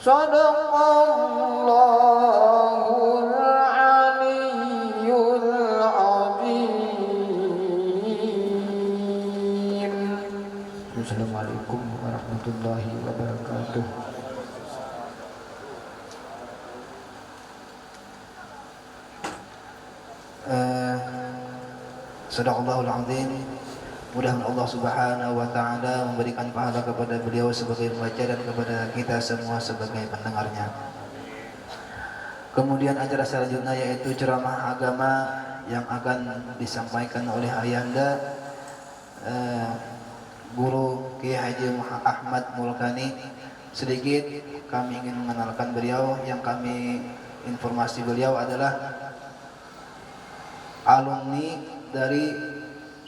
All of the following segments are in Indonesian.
Sadaqallahul aliyyul azim. Assalamualaikum warahmatullahi wabarakatuh. Sadaqallahul azim. Mudah-mudahan Allah Subhanahu wa taala memberikan pahala kepada beliau sebagai pembaca dan kepada kita semua sebagai pendengarnya. Kemudian acara selanjutnya yaitu ceramah agama yang akan disampaikan oleh Ayahanda Guru Kiai Haji Ahmad Mulkani. Sedikit kami ingin mengenalkan beliau. Yang kami informasi beliau adalah alumni dari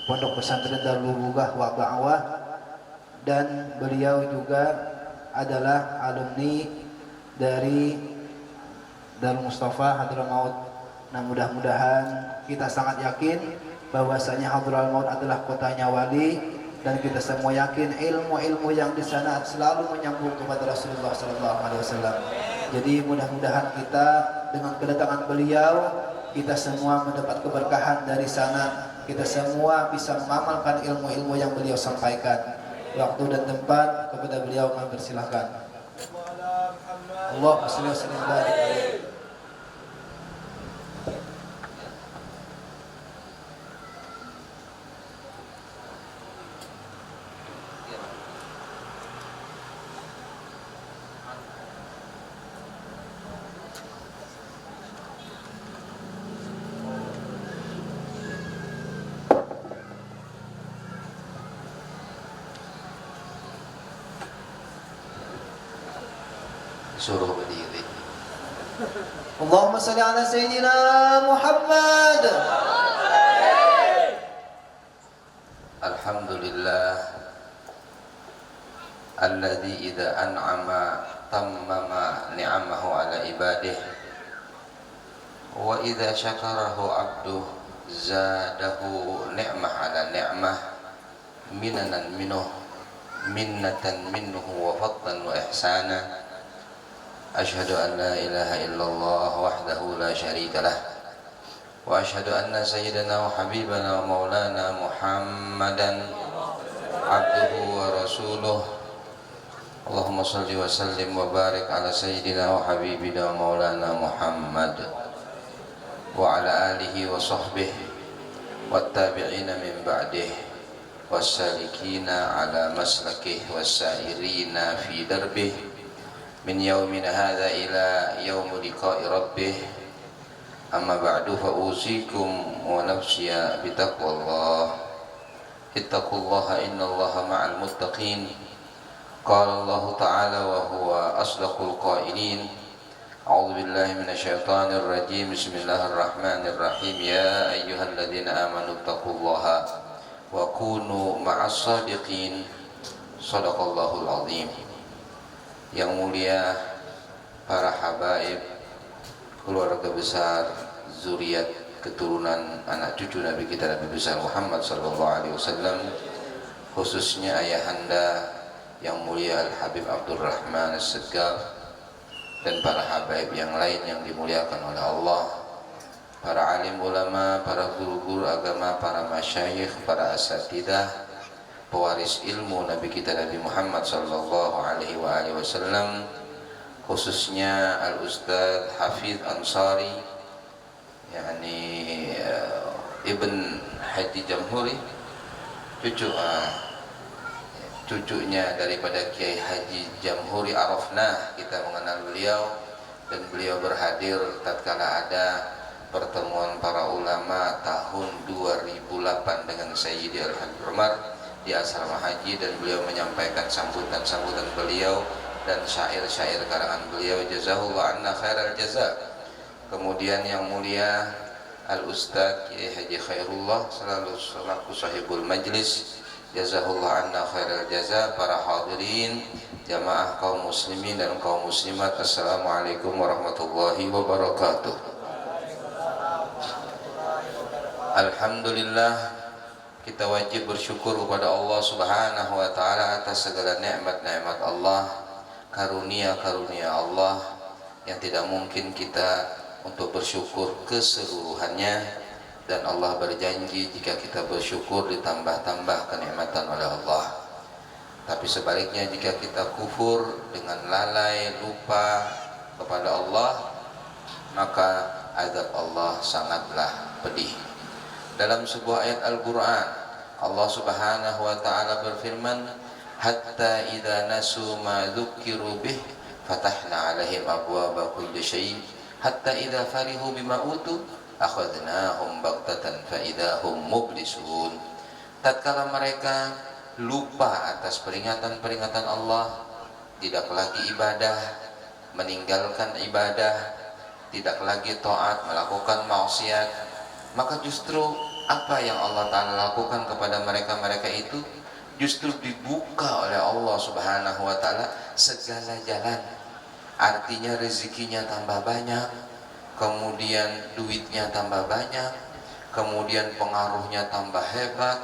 Pondok Pesantren Darul Bughah wa Da'wah, dan beliau juga adalah alumni dari Darul Mustafa Hadramaut. Nah, mudah-mudahan kita sangat yakin bahwasanya Hadramaut adalah kotanya wali, dan kita semua yakin ilmu-ilmu yang di sana selalu menyambung kepada Rasulullah SAW. Jadi mudah-mudahan kita dengan kedatangan beliau, kita semua mendapat keberkahan dari sana. Kita semua bisa mengamalkan ilmu-ilmu yang beliau sampaikan. Waktu dan tempat kepada beliau kami persilahkan. Allahumma shalli wa sallim wa barik alaihi. Suruh berdiri. Allahumma salli ala Sayyidina Muhammad. Alhamdulillah alladzi idza an'ama tammama ni'amahu ala ibadih wa idza syakarahu 'abduh zadahu ni'mah ala ni'mah minanan minuh minnatan minhu wa fadlan wa ihsana. Asyhadu an la ilaha illallah wahdahu la syarika lah, wa asyhadu anna sayyidana wa habibana wa maulana Muhammadan abduhu wa rasuluh. Allahumma salli wa sallim wa barik ala sayyidina wa habibina wa maulana Muhammad wa ala alihi wa sahbihi wat tabi'ina min ba'dihi wassalikina ala maslakih wassairina fi darbih min yaumina hadza ila yaumi liqa'i rabbih. Amma ba'du, fa usikum wa nafsiya bitaqwallah. Ittaqullaha innallaha ma'al muttaqin. Qala Allah ta'ala wa huwa asdaqul qailin. A'udzu billahi minasyaitonir rajim. Bismillahirrahmanirrahim. Ya ayyuhalladzina amanu taqullaha wa kunu ma'as shadiqin. Shadaqallahul azim. Yang mulia para habaib, keluarga besar, zuriat, keturunan, anak cucu Nabi kita Nabi besar Muhammad SAW, khususnya ayahanda yang mulia Al-Habib Abdul Rahman As-Segaf, dan para habaib yang lain yang dimuliakan oleh Allah, para alim ulama, para guru-guru agama, para masyayikh, para asatidah, pewaris ilmu Nabi kita Nabi Muhammad sallallahu alaihi wasallam, khususnya Al-Ustadz Hafidh Ansari, yakni Ibn Haji Jamhuri, cucunya daripada Kiai Haji Jamhuri Arafnah. Kita mengenal beliau dan beliau berhadir tatkala ada pertemuan para ulama tahun 2008 dengan Sayyidi Al-Habib Umar di asrama haji, dan beliau menyampaikan sambutan beliau dan syair-syair karangan beliau. Jazahullah anna khairal jaza. Kemudian yang mulia Al-Ustadz Kiai Haji Khairullah selaku sahibul majlis, jazahullah anna khairal jaza. Para hadirin jamaah kaum muslimin dan kaum muslimat, assalamualaikum warahmatullahi wabarakatuh. Alhamdulillah, kita wajib bersyukur kepada Allah Subhanahu wa taala atas segala nikmat-nikmat Allah. karunia-karunia Allah yang tidak mungkin kita untuk bersyukur keseluruhannya, dan Allah berjanji jika kita bersyukur ditambah-tambah kenikmatan oleh Allah. Tapi sebaliknya jika kita kufur dengan lalai, lupa kepada Allah, maka azab Allah sangatlah pedih. Dalam sebuah ayat Al-Quran, Allah subhanahu wa ta'ala berfirman, hatta idza nasu ma dzukiru bih fatahna alaihim abwaaba kulli syai' hatta idza farihu bima utu akhadnahum baghtatan fa idza hum mublisun. Tatkala mereka lupa atas peringatan-peringatan Allah, tidak lagi ibadah, meninggalkan ibadah, tidak lagi taat, melakukan maksiat, maka justru apa yang Allah Ta'ala lakukan kepada mereka-mereka itu justru dibuka oleh Allah Subhanahu wa Ta'ala segala jalan. Artinya rezekinya tambah banyak, kemudian duitnya tambah banyak, kemudian pengaruhnya tambah hebat,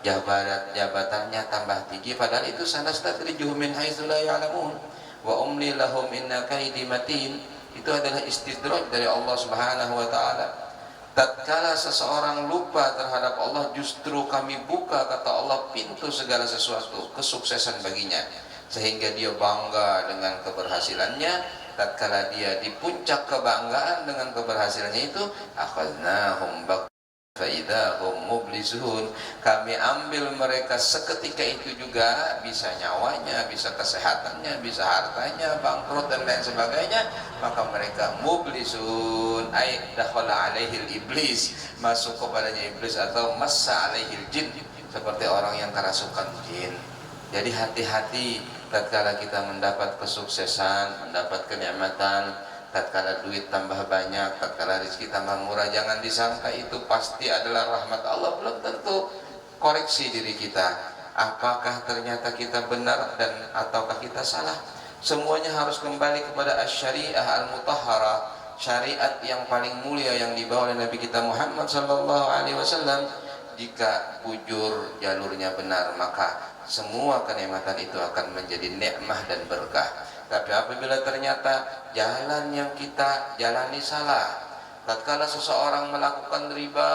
jabatannya tambah tinggi. Padahal itu sanastadrijuhum min haitsu la ya'lamun wa umli lahum inna kaidi matin. Itu adalah istidraj dari Allah Subhanahu wa Ta'ala. Tatkala seseorang lupa terhadap Allah, justru kami buka, kata Allah, pintu segala sesuatu kesuksesan baginya, sehingga dia bangga dengan keberhasilannya. Tatkala dia di puncak kebanggaan dengan keberhasilannya itu, akhadnahum faidahum mublisun, kami ambil mereka seketika itu juga, bisa nyawanya, bisa kesehatannya, bisa hartanya, bangkrut dan lain sebagainya. Maka mereka mublisun, ay dakhala alaihil iblis, masuk kepadanya iblis, atau massa alaihil jin, seperti orang yang kerasukan jin. Jadi hati-hati tatkala kita mendapat kesuksesan, mendapat kenikmatan, tatkala duit tambah banyak, tatkala rezeki tambah murah, jangan disangka itu pasti adalah rahmat Allah. Belum tentu. Koreksi diri kita, apakah ternyata kita benar dan ataukah kita salah. Semuanya harus kembali kepada asy-syariah al-mutahharah, syariat yang paling mulia yang dibawa oleh Nabi kita Muhammad sallallahu alaihi wasallam. Jika bujur jalurnya benar, maka semua kenikmatan itu akan menjadi nikmah dan berkah. Tapi apabila ternyata jalan yang kita jalani salah, tatkala seseorang melakukan riba,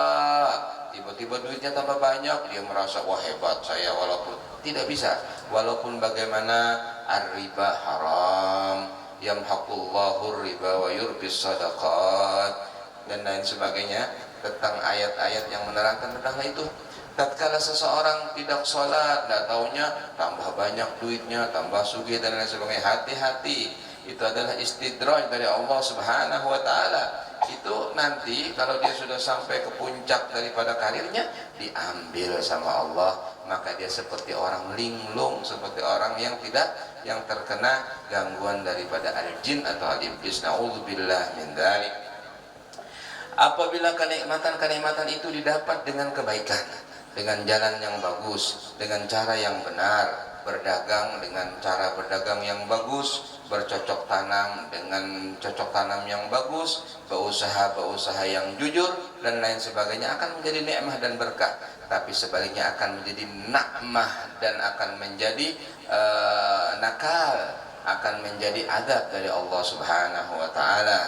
tiba-tiba duitnya tambah banyak, dia merasa wah hebat saya, walaupun tidak bisa. Walaupun bagaimana ar-riba haram, yamhaqullahu riba wa yurbis sadaqat, dan lain sebagainya, tentang ayat-ayat yang menerangkan tentang itu. Tatkala seseorang tidak sholat, tidak taunya tambah banyak duitnya, tambah sugih dan lain sebagainya, hati-hati. Itu adalah istidraj dari Allah Subhanahu wa Ta'ala. Itu nanti kalau dia sudah sampai ke puncak daripada karirnya, diambil sama Allah, maka dia seperti orang linglung, seperti orang yang terkena gangguan daripada al-jin atau al-iblis. Na'udzubillah min dzalik. Apabila kenikmatan-kenikmatan itu didapat dengan kebaikan, dengan jalan yang bagus, dengan cara yang benar, berdagang dengan cara berdagang yang bagus, bercocok tanam dengan cocok tanam yang bagus, berusaha yang jujur dan lain sebagainya, akan menjadi nikmah dan berkah. Tapi sebaliknya akan menjadi nakmah dan akan menjadi nakal, akan menjadi adab dari Allah Subhanahu wa Ta'ala.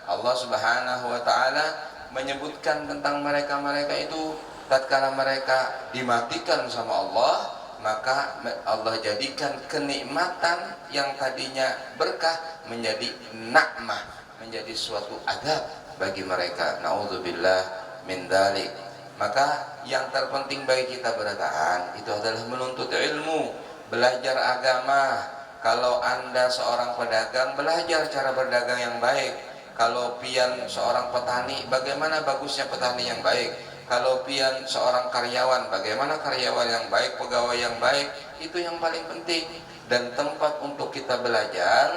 Allah Subhanahu wa Ta'ala menyebutkan tentang mereka-mereka itu, tatkala mereka dimatikan sama Allah, maka Allah jadikan kenikmatan yang tadinya berkah menjadi nakmah, menjadi suatu adab bagi mereka. Na'udzubillah min dzalik. Maka yang terpenting bagi kita bertahan itu adalah menuntut ilmu, belajar agama. Kalau Anda seorang pedagang, belajar cara berdagang yang baik. Kalau pian seorang petani, bagaimana bagusnya petani yang baik. Kalau pian seorang karyawan, bagaimana karyawan yang baik, pegawai yang baik. Itu yang paling penting. Dan tempat untuk kita belajar,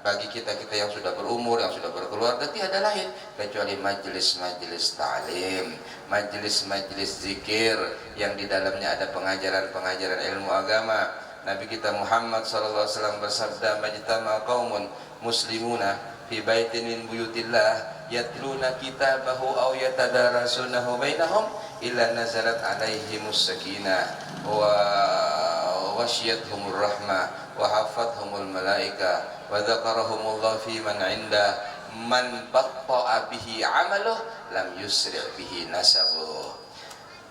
bagi kita-kita yang sudah berumur, yang sudah berkeluarga, tiada lain kecuali majelis-majelis ta'lim, majelis-majelis zikir yang di dalamnya ada pengajaran-pengajaran ilmu agama. Nabi kita Muhammad SAW bersabda, majtama qaumun muslimuna fi baitin min buyutillah yatluna kitabahu aw yatadarasunahu bainahum illa nazalat alaihimus sakinah wa ghashiyatuhumur rahmah wa hafathumul malaika wa dzakarahumullah fi man 'inda man batta'a bihi 'amaluh lam yusri' bihi nasabuh.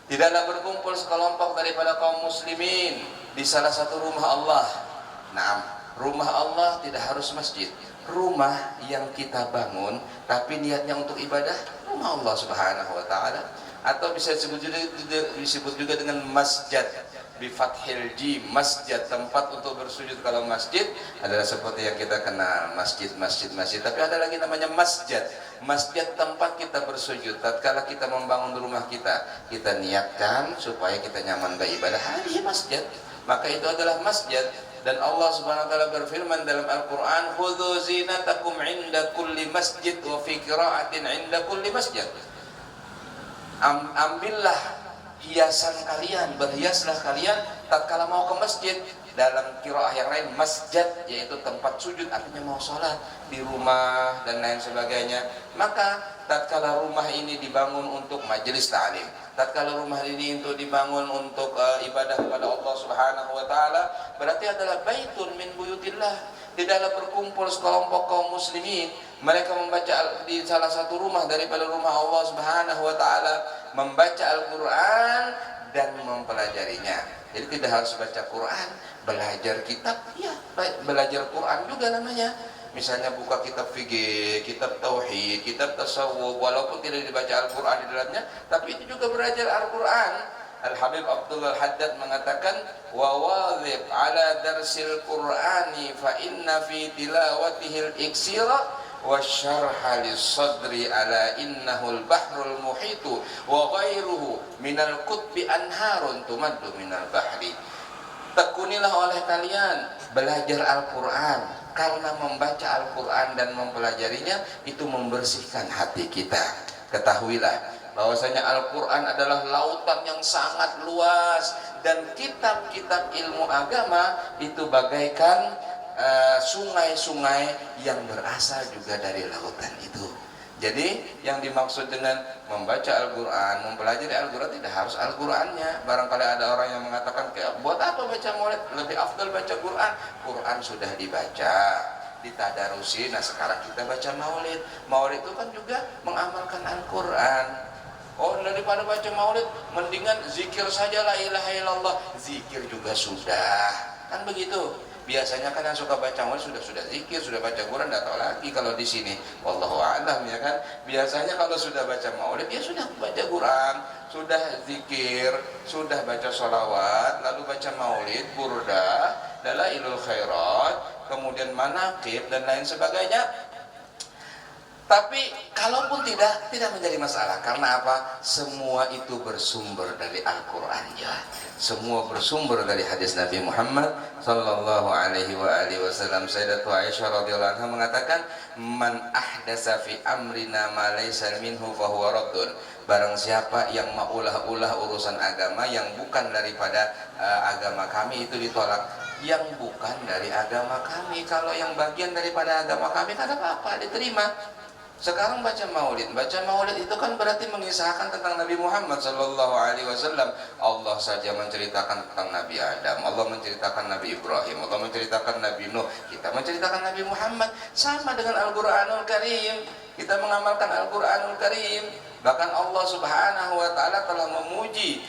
Tidaklah berkumpul sekelompok daripada kaum muslimin di salah satu rumah Allah. Naam, rumah Allah tidak harus masjid. Rumah yang kita bangun tapi niatnya untuk ibadah, rumah Allah Subhanahu wa taala. Atau bisa disebut juga dengan masjid bi fathil jim, masjid, tempat untuk bersujud. Kalau masjid adalah seperti yang kita kenal, masjid. Tapi ada lagi namanya masjid. Masjid tempat kita bersujud. Tatkala kita membangun rumah kita, kita niatkan supaya kita nyaman beribadah, ini masjid. Maka itu adalah masjid. Dan Allah Subhanahu wa taala berfirman dalam Al-Qur'an, "Khudzu zinatakum 'inda kulli masjid wa fi qira'atin 'inda kulli masjid." Ambillah hiasan kalian, berhiaslah kalian tatkala mau ke masjid. Dalam qiraah yang lain masjid yaitu tempat sujud, artinya mau sholat di rumah dan lain sebagainya. Maka tatkala rumah ini dibangun untuk majelis ta'lim, tatkala rumah ini untuk dibangun untuk ibadah kepada Allah Subhanahu wa taala, berarti adalah baitun min buyutillah. Tidaklah berkumpul sekelompok kaum muslimin, mereka membaca di salah satu rumah daripada rumah Allah Subhanahu wa taala, membaca Al-Qur'an dan mempelajarinya. Jadi tidak harus baca Quran, belajar kitab, ya, belajar Quran juga namanya. Misalnya buka kitab fikih, kitab tauhid, kitab tasawuf, walaupun tidak dibaca Al-Qur'an di dalamnya, tapi itu juga belajar Al-Qur'an. Al-Habib Abdullah Al-Haddad mengatakan, wa wadhib ala darsil Qur'ani fa inna fi tilawatihil iksira wa syarha lis-sadri ala innahul bahrul muhitu wa ghairuhu minal qutbi anharun tumaddu minal bahri. Tekunilah oleh kalian belajar Al-Qur'an, karena membaca Al-Qur'an dan mempelajarinya itu membersihkan hati kita. Ketahuilah bahwasanya Al-Qur'an adalah lautan yang sangat luas, dan kitab-kitab ilmu agama itu bagaikan sungai-sungai yang berasal juga dari lautan itu. Jadi yang dimaksud dengan membaca Al-Quran, mempelajari Al-Quran, tidak harus Al-Qurannya. Barangkali ada orang yang mengatakan, buat apa baca maulid, lebih afdal baca Quran. Quran sudah dibaca, ditadarusi. Nah sekarang kita baca maulid. Maulid itu kan juga mengamalkan Al-Quran. Oh, daripada baca maulid, mendingan zikir saja, la ilaha illallah. Zikir juga sudah, kan begitu. Biasanya kan yang suka baca maulid sudah zikir, sudah baca Quran, tidak tahu lagi kalau di sini. Wallahu a'lam, ya kan. Biasanya kalau sudah baca maulid, ya sudah baca Quran, sudah zikir, sudah baca sholawat, lalu baca maulid, burdah, dalailul khairat, kemudian manaqib dan lain sebagainya. Tapi kalaupun tidak menjadi masalah. Karena apa? Semua itu bersumber dari Al-Quran, ya. Semua bersumber dari hadis Nabi Muhammad sallallahu alaihi wasallam. Sayyidatu Aisyah radhiyallahu anha mengatakan, "Man ahdasa fi amrina ma laysa minhu fa huwa raddun." Barang siapa yang maulah-ulah urusan agama yang bukan daripada agama kami, itu ditolak. Yang bukan dari agama kami, kalau yang bagian daripada agama kami, kan apa-apa, diterima. Sekarang baca maulid itu kan berarti mengisahkan tentang Nabi Muhammad sallallahu alaihi wasallam. Allah saja menceritakan tentang Nabi Adam, Allah menceritakan Nabi Ibrahim, Allah menceritakan Nabi Nuh, kita menceritakan Nabi Muhammad. Sama dengan Al-Qur'anul Karim, kita mengamalkan Al-Qur'anul Karim. Bahkan Allah Subhanahu wa taala telah memuji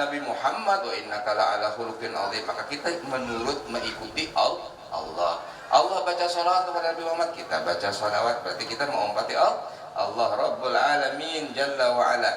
Nabi Muhammad, wa innaka la'ala khuluqin 'adzim. Maka kita mengikuti Allah. Allah baca salawat kepada Nabi Muhammad, kita baca salawat, berarti kita mengumpati Allah Rabbul Alamin Jalla wa Ala.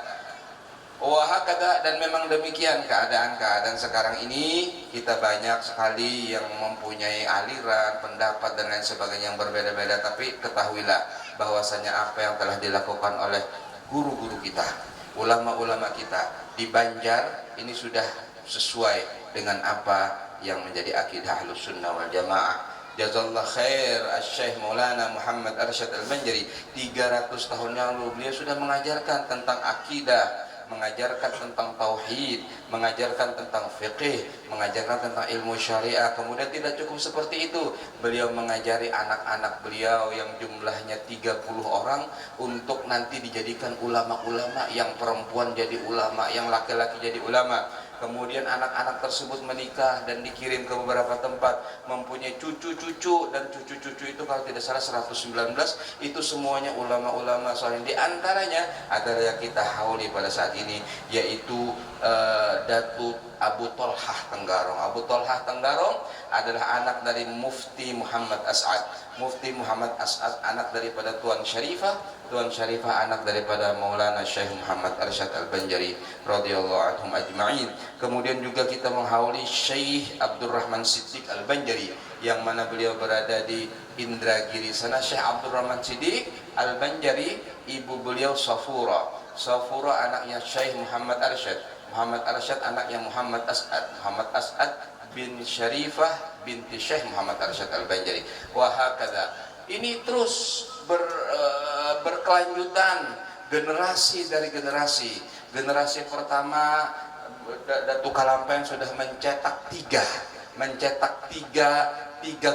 Wahakada, dan memang demikian keadaan sekarang ini. Kita banyak sekali yang mempunyai aliran, pendapat dan lain sebagainya yang berbeda-beda. Tapi ketahuilah bahwasanya apa yang telah dilakukan oleh guru-guru kita, ulama-ulama kita di Banjar, ini sudah sesuai dengan apa yang menjadi akidah Ahlus Sunnah wal Jamaah. Jazallah khair Syekh Maulana Muhammad Arsyad Al-Banjari, 300 tahun yang lalu beliau sudah mengajarkan tentang akidah, mengajarkan tentang tauhid, mengajarkan tentang fiqih, mengajarkan tentang ilmu syariah. Kemudian tidak cukup seperti itu, beliau mengajari anak-anak beliau yang jumlahnya 30 orang untuk nanti dijadikan ulama-ulama, yang perempuan jadi ulama, yang laki-laki jadi ulama. kemudian anak-anak tersebut menikah dan dikirim ke beberapa tempat, mempunyai cucu-cucu, dan cucu-cucu itu kalau tidak salah 119, itu semuanya ulama-ulama saleh. Di antaranya adalah yang kita hauli pada saat ini, yaitu Datuk Abu Tolhah Tenggarong. Abu Tolhah Tenggarong adalah anak dari Mufti Muhammad As'ad. Mufti Muhammad As'ad anak daripada Tuan Syarifah. Tuan Syarifah anak daripada Maulana Syekh Muhammad Arsyad Al-Banjari radhiyallahu anhum ajma'in. Kemudian juga kita menghauli Syekh Abdurrahman Siddiq Al-Banjari, yang mana beliau berada di Indragiri sana. Syekh Abdurrahman Siddiq Al-Banjari, ibu beliau Safura. Safura anaknya Syekh Muhammad Arsyad. Muhammad Arsyad anaknya Muhammad As'ad. Muhammad As'ad bin Syarifah binti Syekh Muhammad Arsyad Al-Banjari. Wahakadha. Ini terus berkelanjutan, generasi dari generasi. Generasi pertama Datuk Kalampeng sudah mencetak tiga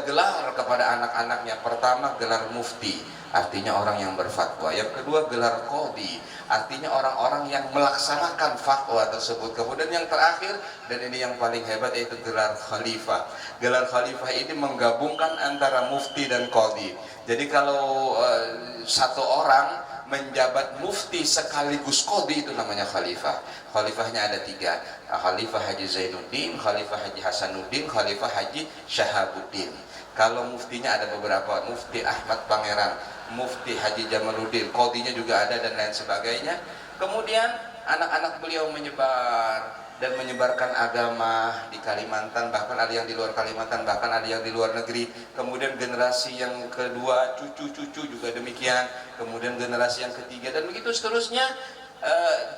gelar kepada anak-anaknya. Pertama, gelar mufti, artinya orang yang berfatwa. Yang kedua, gelar qadhi, artinya orang-orang yang melaksanakan fatwa tersebut. Kemudian yang terakhir, dan ini yang paling hebat, yaitu gelar khalifah. Gelar khalifah ini menggabungkan antara mufti dan qadhi. Jadi kalau satu orang menjabat mufti sekaligus qadhi, itu namanya khalifah. Khalifahnya ada tiga: Khalifah Haji Zainuddin, Khalifah Haji Hasanuddin, Khalifah Haji Syahabuddin. Kalau muftinya ada beberapa: Mufti Ahmad Pangeran, Mufti Haji Jamaluddin, qadhinya juga ada, dan lain sebagainya. Kemudian anak-anak beliau menyebar dan menyebarkan agama di Kalimantan, bahkan ada yang di luar Kalimantan, bahkan ada yang di luar negeri. Kemudian generasi yang kedua, cucu-cucu juga demikian. Kemudian generasi yang ketiga, dan begitu seterusnya,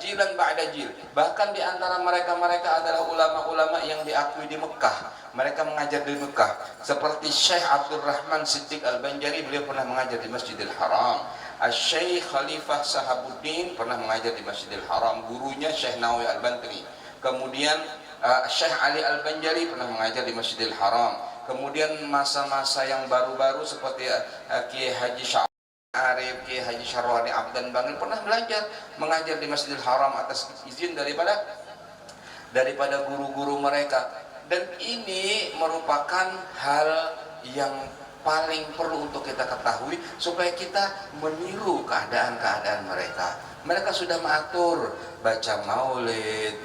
jilan ba'da jil. Bahkan di antara mereka adalah ulama-ulama yang diakui di Mekah. Mereka mengajar di Mekah, seperti Syekh Abdurrahman Siddiq Al-Banjari, beliau pernah mengajar di Masjidil Haram. Syekh Khalifah Sahabuddin pernah mengajar di Masjidil Haram, gurunya Syekh Nawawi Al-Bantri. Kemudian Syekh Ali Al-Banjari pernah mengajar di Masjidil Haram. Kemudian masa-masa yang baru-baru seperti Kiai Haji Arif, Kiai Haji Syarwani Abdan Bangil pernah mengajar di Masjidil Haram atas izin daripada guru-guru mereka. Dan ini merupakan hal yang paling perlu untuk kita ketahui, supaya kita meniru keadaan-keadaan mereka. Mereka sudah mengatur baca maulid,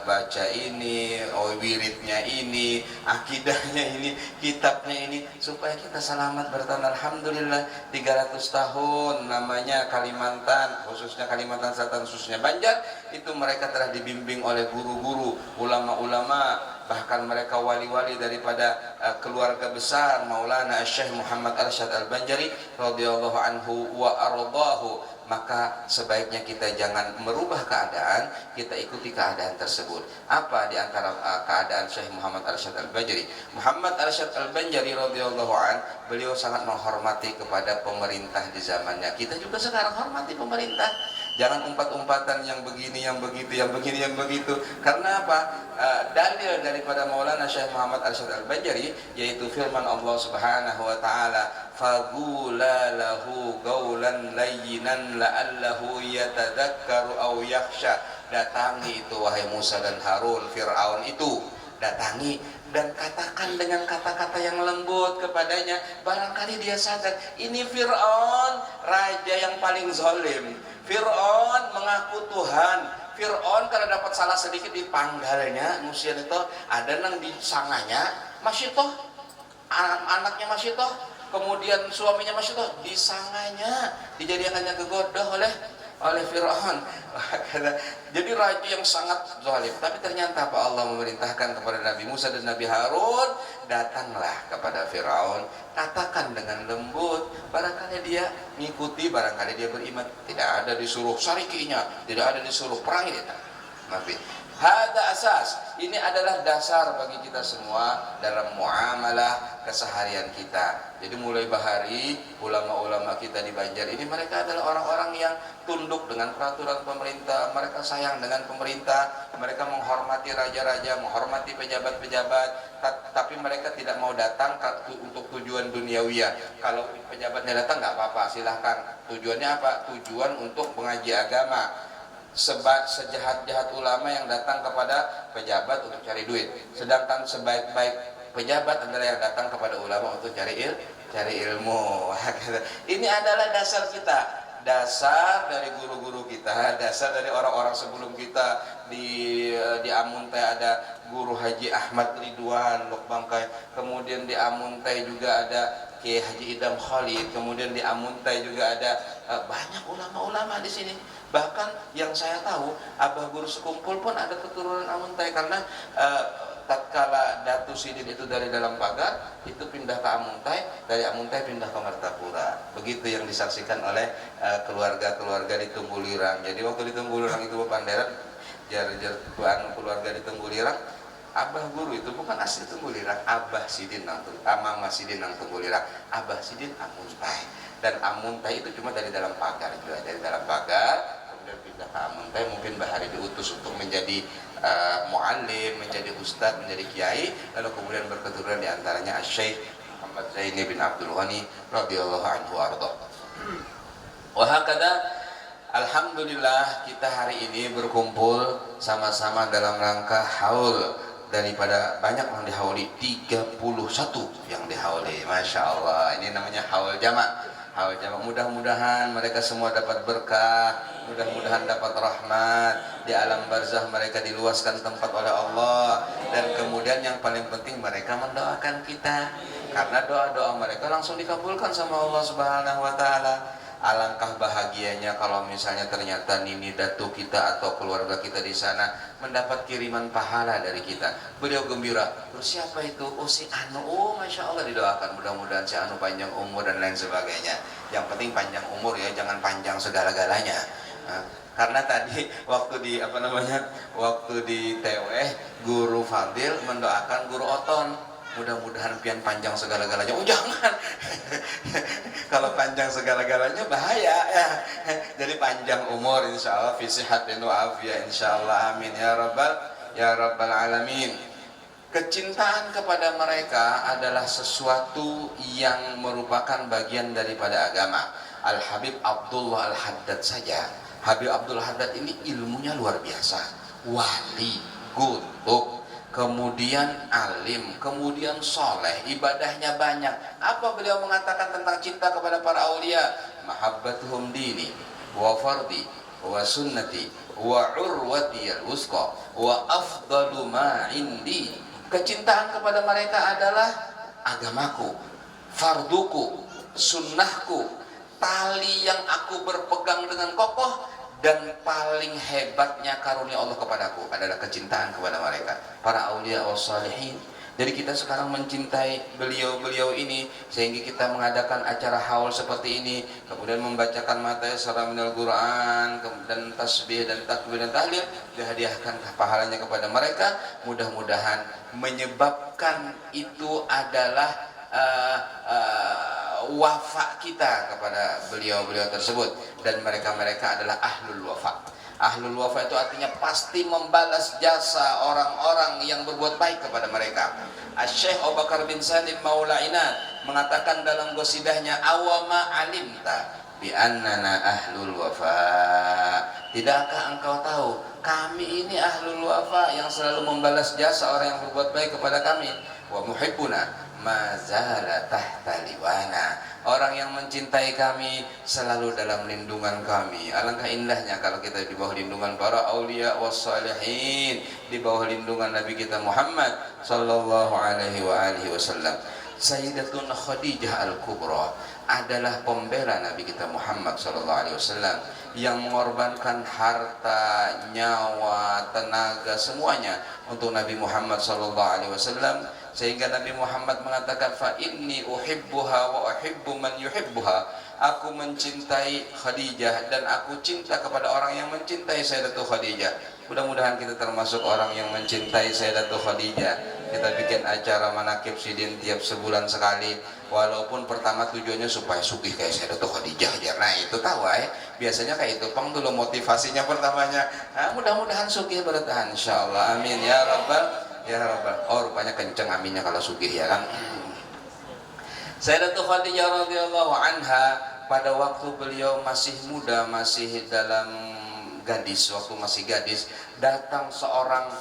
baca ini, wiridnya ini, akidahnya ini, kitabnya ini, supaya kita selamat bertahan. Alhamdulillah 300 tahun namanya Kalimantan, khususnya Kalimantan Selatan, khususnya Banjar, itu mereka telah dibimbing oleh guru-guru, ulama-ulama, bahkan mereka wali-wali daripada keluarga besar Maulana Syekh Muhammad Arsyad Al-Banjari radhiyallahu anhu wa ardahu. Maka sebaiknya kita jangan merubah keadaan, kita ikuti keadaan tersebut. Apa di antara keadaan Syekh Muhammad Arsyad Al-Banjari? Muhammad Arsyad Al-Banjari radhiyallahu an, beliau sangat menghormati kepada pemerintah di zamannya. Kita juga sekarang hormati pemerintah. Jangan umpat-umpatan yang begini, yang begitu, yang begini, yang begitu. Karena apa? Dalil daripada Maulana Syekh Muhammad Arsyad Al-Banjari, yaitu firman Allah Subhanahu wa taala, faqula lahu qawlan layyinan la'allahu yatadzakkaru aw yakhsha. Datangi itu wahai Musa dan Harun, Fir'aun itu datangi, dan katakan dengan kata-kata yang lembut kepadanya, barangkali dia sadar. Ini Fir'aun, raja yang paling zalim. Fir'aun mengaku Tuhan. Fir'aun kalau dapat salah sedikit dipanggalnya, Musa itu ada nang disanganya, masih toh anaknya masih toh, kemudian suaminya masih toh, disanganya, dijadikannya gegodoh oleh Fir'aun. Jadi raja yang sangat zalim. Tapi ternyata apa, Allah memerintahkan kepada Nabi Musa dan Nabi Harun, datanglah kepada Fir'aun, katakan dengan lembut, barangkali dia mengikuti, barangkali dia beriman. Tidak ada disuruh sarikinya, tidak ada disuruh perangi dia. Nabi, hada asas, ini adalah dasar bagi kita semua dalam muamalah keseharian kita. Jadi mulai bahari, ulama-ulama kita di Banjar ini, mereka adalah orang-orang yang tunduk dengan peraturan pemerintah, mereka sayang dengan pemerintah, mereka menghormati raja-raja, menghormati pejabat-pejabat, tapi mereka tidak mau datang untuk tujuan duniawiyah. Kalau pejabatnya datang nggak apa-apa, silahkan. Tujuannya apa? Tujuan untuk mengaji agama. sejahat-jahat ulama yang datang kepada pejabat untuk cari duit, sedangkan sebaik-baik pejabat adalah yang datang kepada ulama untuk cari ilmu. Ini adalah dasar kita, dasar dari guru-guru kita, dasar dari orang-orang sebelum kita. Di Amuntai ada Guru Haji Ahmad Ridwan Lokbangkai, kemudian di Amuntai juga ada Kiai Haji Idam Khalid, kemudian di Amuntai juga ada banyak ulama-ulama di sini. Bahkan yang saya tahu, Abah Guru Sekumpul pun ada keturunan Amuntai, karena tatkala Datu Sidin itu dari dalam pagar, itu pindah ke Amuntai, dari Amuntai pindah ke Martapura. Begitu yang disaksikan oleh keluarga-keluarga di Tumbulirang. Jadi waktu di Tumbulirang itu Panderan, keluarga di Tumbulirang, Abah Guru itu bukan asli Tumbulirang, Abah Sidin nang Mama Sidin nang Tumbulirang, Abah Sidin Amuntai. Dan Amuntai itu cuma dari dalam pagar juga, dari dalam pagar kemudian pindah ke Amuntai. Mungkin Bahari diutus untuk menjadi muallim, menjadi ustadz, menjadi kiai, lalu kemudian berketurunan diantaranya Syekh Muhammad Zaini bin Abdul Ghani radhiyallahu anhu arda. Wahakada, alhamdulillah kita hari ini berkumpul sama-sama dalam rangka haul daripada banyak yang dihauli, 31 yang dihauli, Masya Allah. Ini namanya haul jamak. Haul jamak, mudah-mudahan mereka semua dapat berkah, mudah-mudahan dapat rahmat di alam barzah, mereka diluaskan tempat oleh Allah, dan kemudian yang paling penting mereka mendoakan kita, karena doa-doa mereka langsung dikabulkan sama Allah Subhanahu wa taala. Alangkah bahagianya kalau misalnya ternyata nini datu kita atau keluarga kita di sana mendapat kiriman pahala dari kita. Beliau gembira. Terus siapa itu? Oh, si Anu. Oh, Masya Allah, didoakan mudah-mudahan si Anu panjang umur dan lain sebagainya. Yang penting panjang umur ya, jangan panjang segala-galanya. Nah, karena tadi waktu di TW, Guru Fadil mendoakan Guru Oton, mudah-mudahan pian panjang segala-galanya. Oh jangan, kalau panjang segala-galanya bahaya ya. Jadi panjang umur insya Allah, fi sihatin wa afiyah insya Allah, amin ya rabbal alamin. Kecintaan kepada mereka adalah sesuatu yang merupakan bagian daripada agama. Al Habib Abdullah Al Haddad saja, Habib Abdul Haddad ini ilmunya luar biasa, wali, gutub, kemudian alim, kemudian soleh, ibadahnya banyak. Apa beliau mengatakan tentang cinta kepada para aulia? Mahabbatuhum dini wa fardi wa sunnati wa urwati al-wusqa wa afdalu ma indi. Kecintaan kepada mereka adalah agamaku, farduku, sunnahku, tali yang aku berpegang dengan kokoh, dan paling hebatnya karunia Allah kepadaku adalah kecintaan kepada mereka, para aulia was salihin. Jadi kita sekarang mencintai beliau-beliau ini, sehingga kita mengadakan acara haul seperti ini, kemudian membacakan materi surah minal Quran, dan tasbih dan takbir dan tahlil, dihadiahkan pahalanya kepada mereka. Mudah-mudahan menyebabkan itu adalah wafa kita kepada beliau-beliau tersebut, dan mereka-mereka adalah ahlul wafa. Ahlul wafa itu artinya pasti membalas jasa orang-orang yang berbuat baik kepada mereka. Syekh Abu Bakar bin Salim Maulaina mengatakan dalam gosidahnya, awama alimta bi annana ahlul wafa. Tidakkah engkau tahu kami ini ahlul wafa yang selalu membalas jasa orang yang berbuat baik kepada kami? Wa muhibbuna mazala tahta liwana, orang yang mencintai kami selalu dalam lindungan kami. Alangkah indahnya kalau kita di bawah lindungan para aulia wassalihin, di bawah lindungan Nabi kita Muhammad sallallahu alaihi wasallam. Sayyidatuna Khadijah Al-Kubra adalah pembela Nabi kita Muhammad sallallahu alaihi wasallam, yang mengorbankan harta, nyawa, tenaga, semuanya untuk Nabi Muhammad sallallahu alaihi wasallam, sehingga Nabi Muhammad mengatakan, fa inni uhibbuha wa uhibbu man yuhibbuha. Aku mencintai Khadijah dan aku cinta kepada orang yang mencintai Sayyidatul Khadijah. Mudah-mudahan kita termasuk orang yang mencintai Sayyidatul Khadijah. Kita bikin acara manakib sidin tiap sebulan sekali, walaupun pertama tujuannya supaya sugih kayak Sayyidatul Khadijah aja. Nah itu tahu biasanya kayak itu pang dulu motivasinya pertamanya. Nah, mudah-mudahan sugih bertahan insyaallah, amin ya rabbal ya rabbal. Oh rupanya kenceng aminnya kalau sugih ya kan. Sayyidatul Khadijah radhiyallahu anha pada waktu beliau masih muda, masih dalam gadis, waktu masih gadis, datang seorang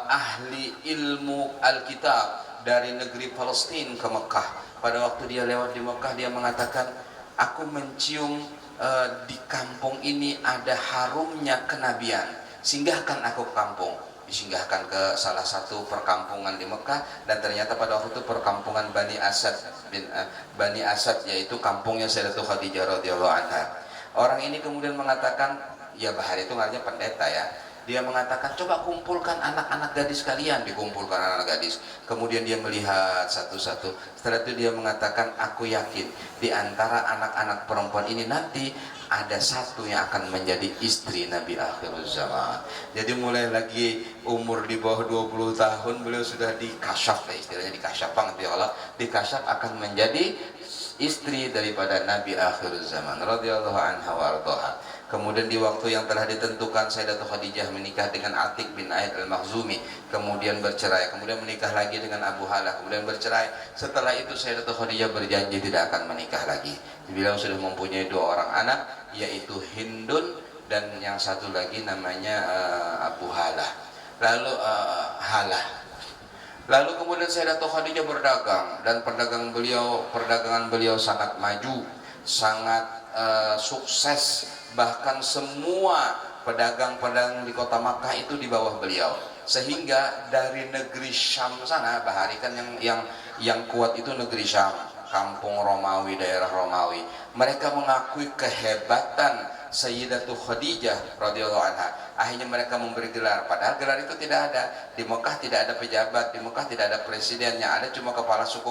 ahli ilmu Alkitab dari negeri Palestina ke Mekah. Pada waktu dia lewat di Mekah, dia mengatakan, aku mencium di kampung ini ada harumnya kenabian, singgahkan aku ke kampung. Disinggahkan ke salah satu perkampungan di Mekah, dan ternyata pada waktu itu perkampungan Bani Asad Bani Asad, yaitu kampungnya Sayyidatul Khadijah radhiyallahu anha. Orang ini kemudian mengatakan, ya Bahar itu artinya pendeta ya. Dia mengatakan, coba kumpulkan anak-anak gadis kalian. Dikumpulkan anak-anak gadis. Kemudian dia melihat satu-satu. Setelah itu dia mengatakan, aku yakin di antara anak-anak perempuan ini nanti ada satu yang akan menjadi istri Nabi akhir zaman. Jadi mulai lagi umur di bawah 20 tahun beliau sudah dikasyaf, istilahnya dikasyaf banget ya Allah. Dikasyaf akan menjadi istri daripada Nabi akhir zaman radhiyallahu anha wa ardhaha. Kemudian di waktu yang telah ditentukan, Sayyidatul Khadijah menikah dengan Atiq bin Aid al-Makhzumi, kemudian bercerai, kemudian menikah lagi dengan Abu Halah, kemudian bercerai. Setelah itu Sayyidatul Khadijah berjanji tidak akan menikah lagi. Beliau sudah mempunyai 2 orang anak, yaitu Hindun dan yang satu lagi namanya Abu Halah. Lalu Lalu kemudian Sayyidatul Khadijah berdagang, dan perdagangan beliau sangat maju, sangat sukses. Bahkan semua pedagang-pedagang di kota Makkah itu di bawah beliau, sehingga dari negeri Syam sana, Bahari kan yang kuat itu negeri Syam, kampung Romawi, daerah Romawi, mereka mengakui kehebatan Sayyidatul Khadijah radhiyallahu anha. Akhirnya mereka memberi gelar, padahal gelar itu tidak ada. Di Mekah tidak ada pejabat, di Mekah tidak ada presidennya, ada cuma kepala suku.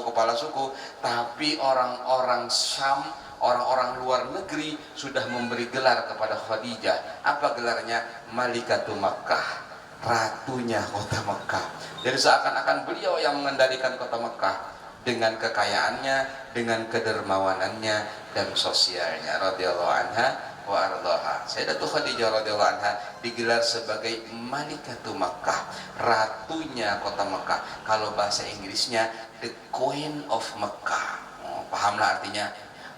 Tapi orang-orang Syam, orang-orang luar negeri sudah memberi gelar kepada Khadijah. Apa gelarnya? Malikatul Makkah, ratunya kota Mekah. Jadi seakan-akan beliau yang mengendalikan kota Mekah dengan kekayaannya, dengan kedermawanannya dan sosialnya radhiyallahu anha wa ardhaha. Sayyidatul Khadijah radhiyallahu anha digelar sebagai Malikatul Makkah, ratunya kota Mekah. Kalau bahasa Inggrisnya the Queen of Mekah. Pahamlah artinya.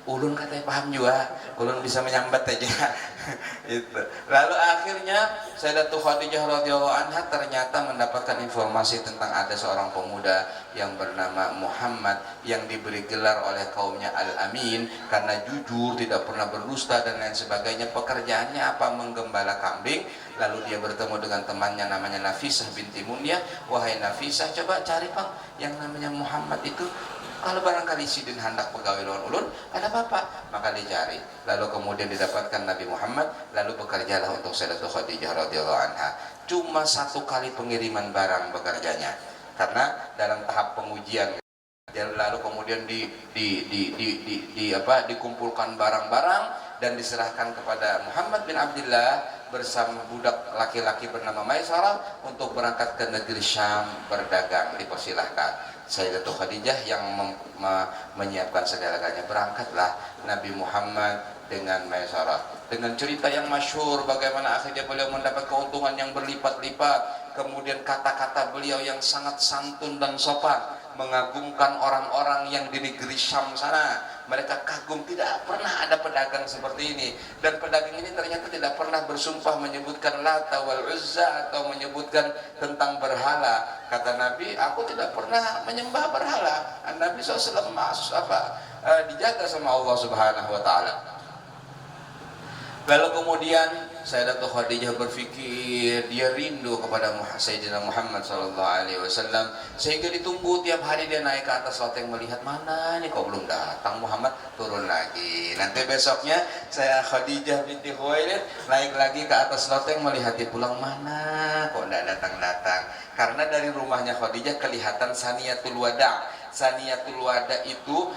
Ulun katanya paham juga, ulun bisa menyambat aja. Itu. Lalu akhirnya Sayyidatul Khadijah radhiyallahu anha ternyata mendapatkan informasi tentang ada seorang pemuda yang bernama Muhammad yang diberi gelar oleh kaumnya Al-Amin karena jujur, tidak pernah berdusta dan lain sebagainya. Pekerjaannya apa? Menggembala kambing. Lalu dia bertemu dengan temannya namanya Nafisah binti Munyah. Wahai Nafisah, coba cari Bang yang namanya Muhammad itu. Kalau barangkali sidin hendak pegawai lawan ulun, ada apa? Maka dicari. Lalu kemudian didapatkan Nabi Muhammad, lalu bekerjalah untuk Sayyidatul Khadijah radhiyallahu anha. Cuma 1 kali pengiriman barang bekerjanya, karena dalam tahap pengujian. Lalu kemudian dikumpulkan barang-barang dan diserahkan kepada Muhammad bin Abdullah bersama budak laki-laki bernama Maisarah untuk berangkat ke negeri Syam berdagang. Dipersilahkan. Sayyidatul Khadijah yang menyiapkan segala-galanya. Berangkatlah Nabi Muhammad dengan Maisarah, dengan cerita yang masyhur bagaimana akhirnya beliau mendapat keuntungan yang berlipat-lipat. Kemudian kata-kata beliau yang sangat santun dan sopan mengagumkan orang-orang yang di negeri Syam sana. Mereka kagum, tidak pernah ada pedagang seperti ini. Dan pedagang ini ternyata tidak pernah bersumpah menyebutkan Lata wal Uzza atau menyebutkan tentang berhala. Kata Nabi, aku tidak pernah menyembah berhala. Nabi SAW dijaga sama Allah Subhanahu wa Ta'ala. Lalu kemudian Sayyidatul Khadijah berpikir, dia rindu kepada Sayyidina Muhammad SAW, sehingga ditunggu tiap hari. Dia naik ke atas loteng melihat, mana nih kok belum datang Muhammad, turun lagi. Nanti besoknya saya Khadijah binti Khuwailid naik lagi ke atas loteng melihat dia pulang, mana kok tidak datang-datang. Karena dari rumahnya Khadijah kelihatan Saniyatul Wada. Saniyatul Wada itu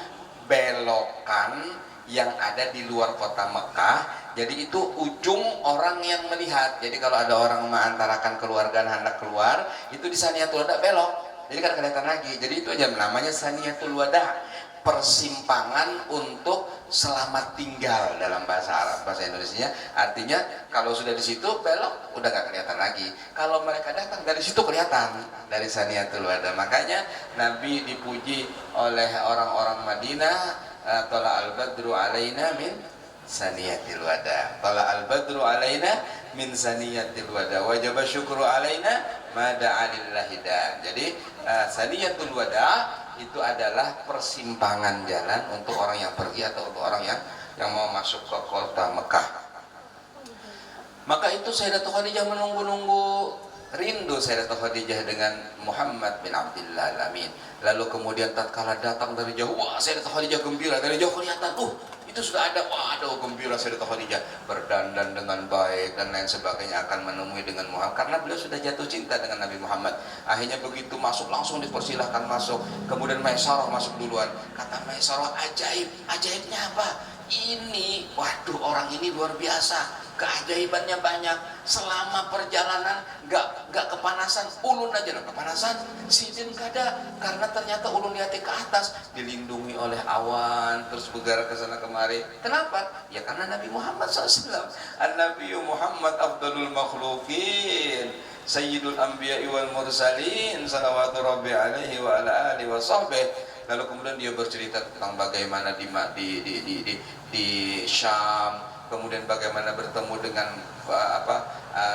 belokan yang ada di luar kota Mekah. Jadi itu ujung orang yang melihat. Jadi kalau ada orang mengantarakan keluarga hendak keluar, itu di Saniyatul Wada belok. Jadi kan kelihatan lagi. Jadi itu aja namanya Saniyatul Wada, persimpangan untuk selamat tinggal dalam bahasa Arab. Bahasa Indonesianya artinya kalau sudah di situ belok udah nggak kelihatan lagi. Kalau mereka datang dari situ kelihatan, dari Saniyatul Wada. Makanya Nabi dipuji oleh orang-orang Madinah, Tala al-badru alaina min Saniyatil Wada. Tala al-badru alaina min saniyatil wada wajib syukru alaina ma da'a lillahi dan. Jadi saniyatul wada itu adalah persimpangan jalan untuk orang yang pergi atau untuk orang yang mau masuk ke kota Mekah. Maka itu Sayyidatul Khadijah menunggu-nunggu, rindu Sayyidatul Khadijah dengan Muhammad bin Abdullah Al-Amin. Lalu kemudian tatkala datang dari jauh, wah Sayyidatul Khadijah gembira, dari jauh kelihatan, itu sudah ada, wah ada gembira Sayyidatul Khadijah, berdandan dengan baik dan lain sebagainya, akan menemui dengan Muhammad karena beliau sudah jatuh cinta dengan Nabi Muhammad. Akhirnya begitu masuk langsung dipersilahkan masuk. Kemudian Maisarah masuk duluan. Kata Maisarah, ajaib. Ajaibnya apa? Ini, waduh, orang ini luar biasa, keajaibannya banyak. Selama perjalanan gak kepanasan, ulun aja lah kepanasan, sidin kada, karena ternyata ulun lihatnya ke atas dilindungi oleh awan, terus bergerak ke sana kemari. Kenapa? Ya karena Nabi Muhammad SAW. An-Nabi Muhammad afdalul makhlukin, sayyidul anbiya'i wal mursalin, salawatu rabbi alaihi wa ala alihi wa sahbihi. Lalu kemudian dia bercerita tentang bagaimana di Syam, kemudian bagaimana bertemu dengan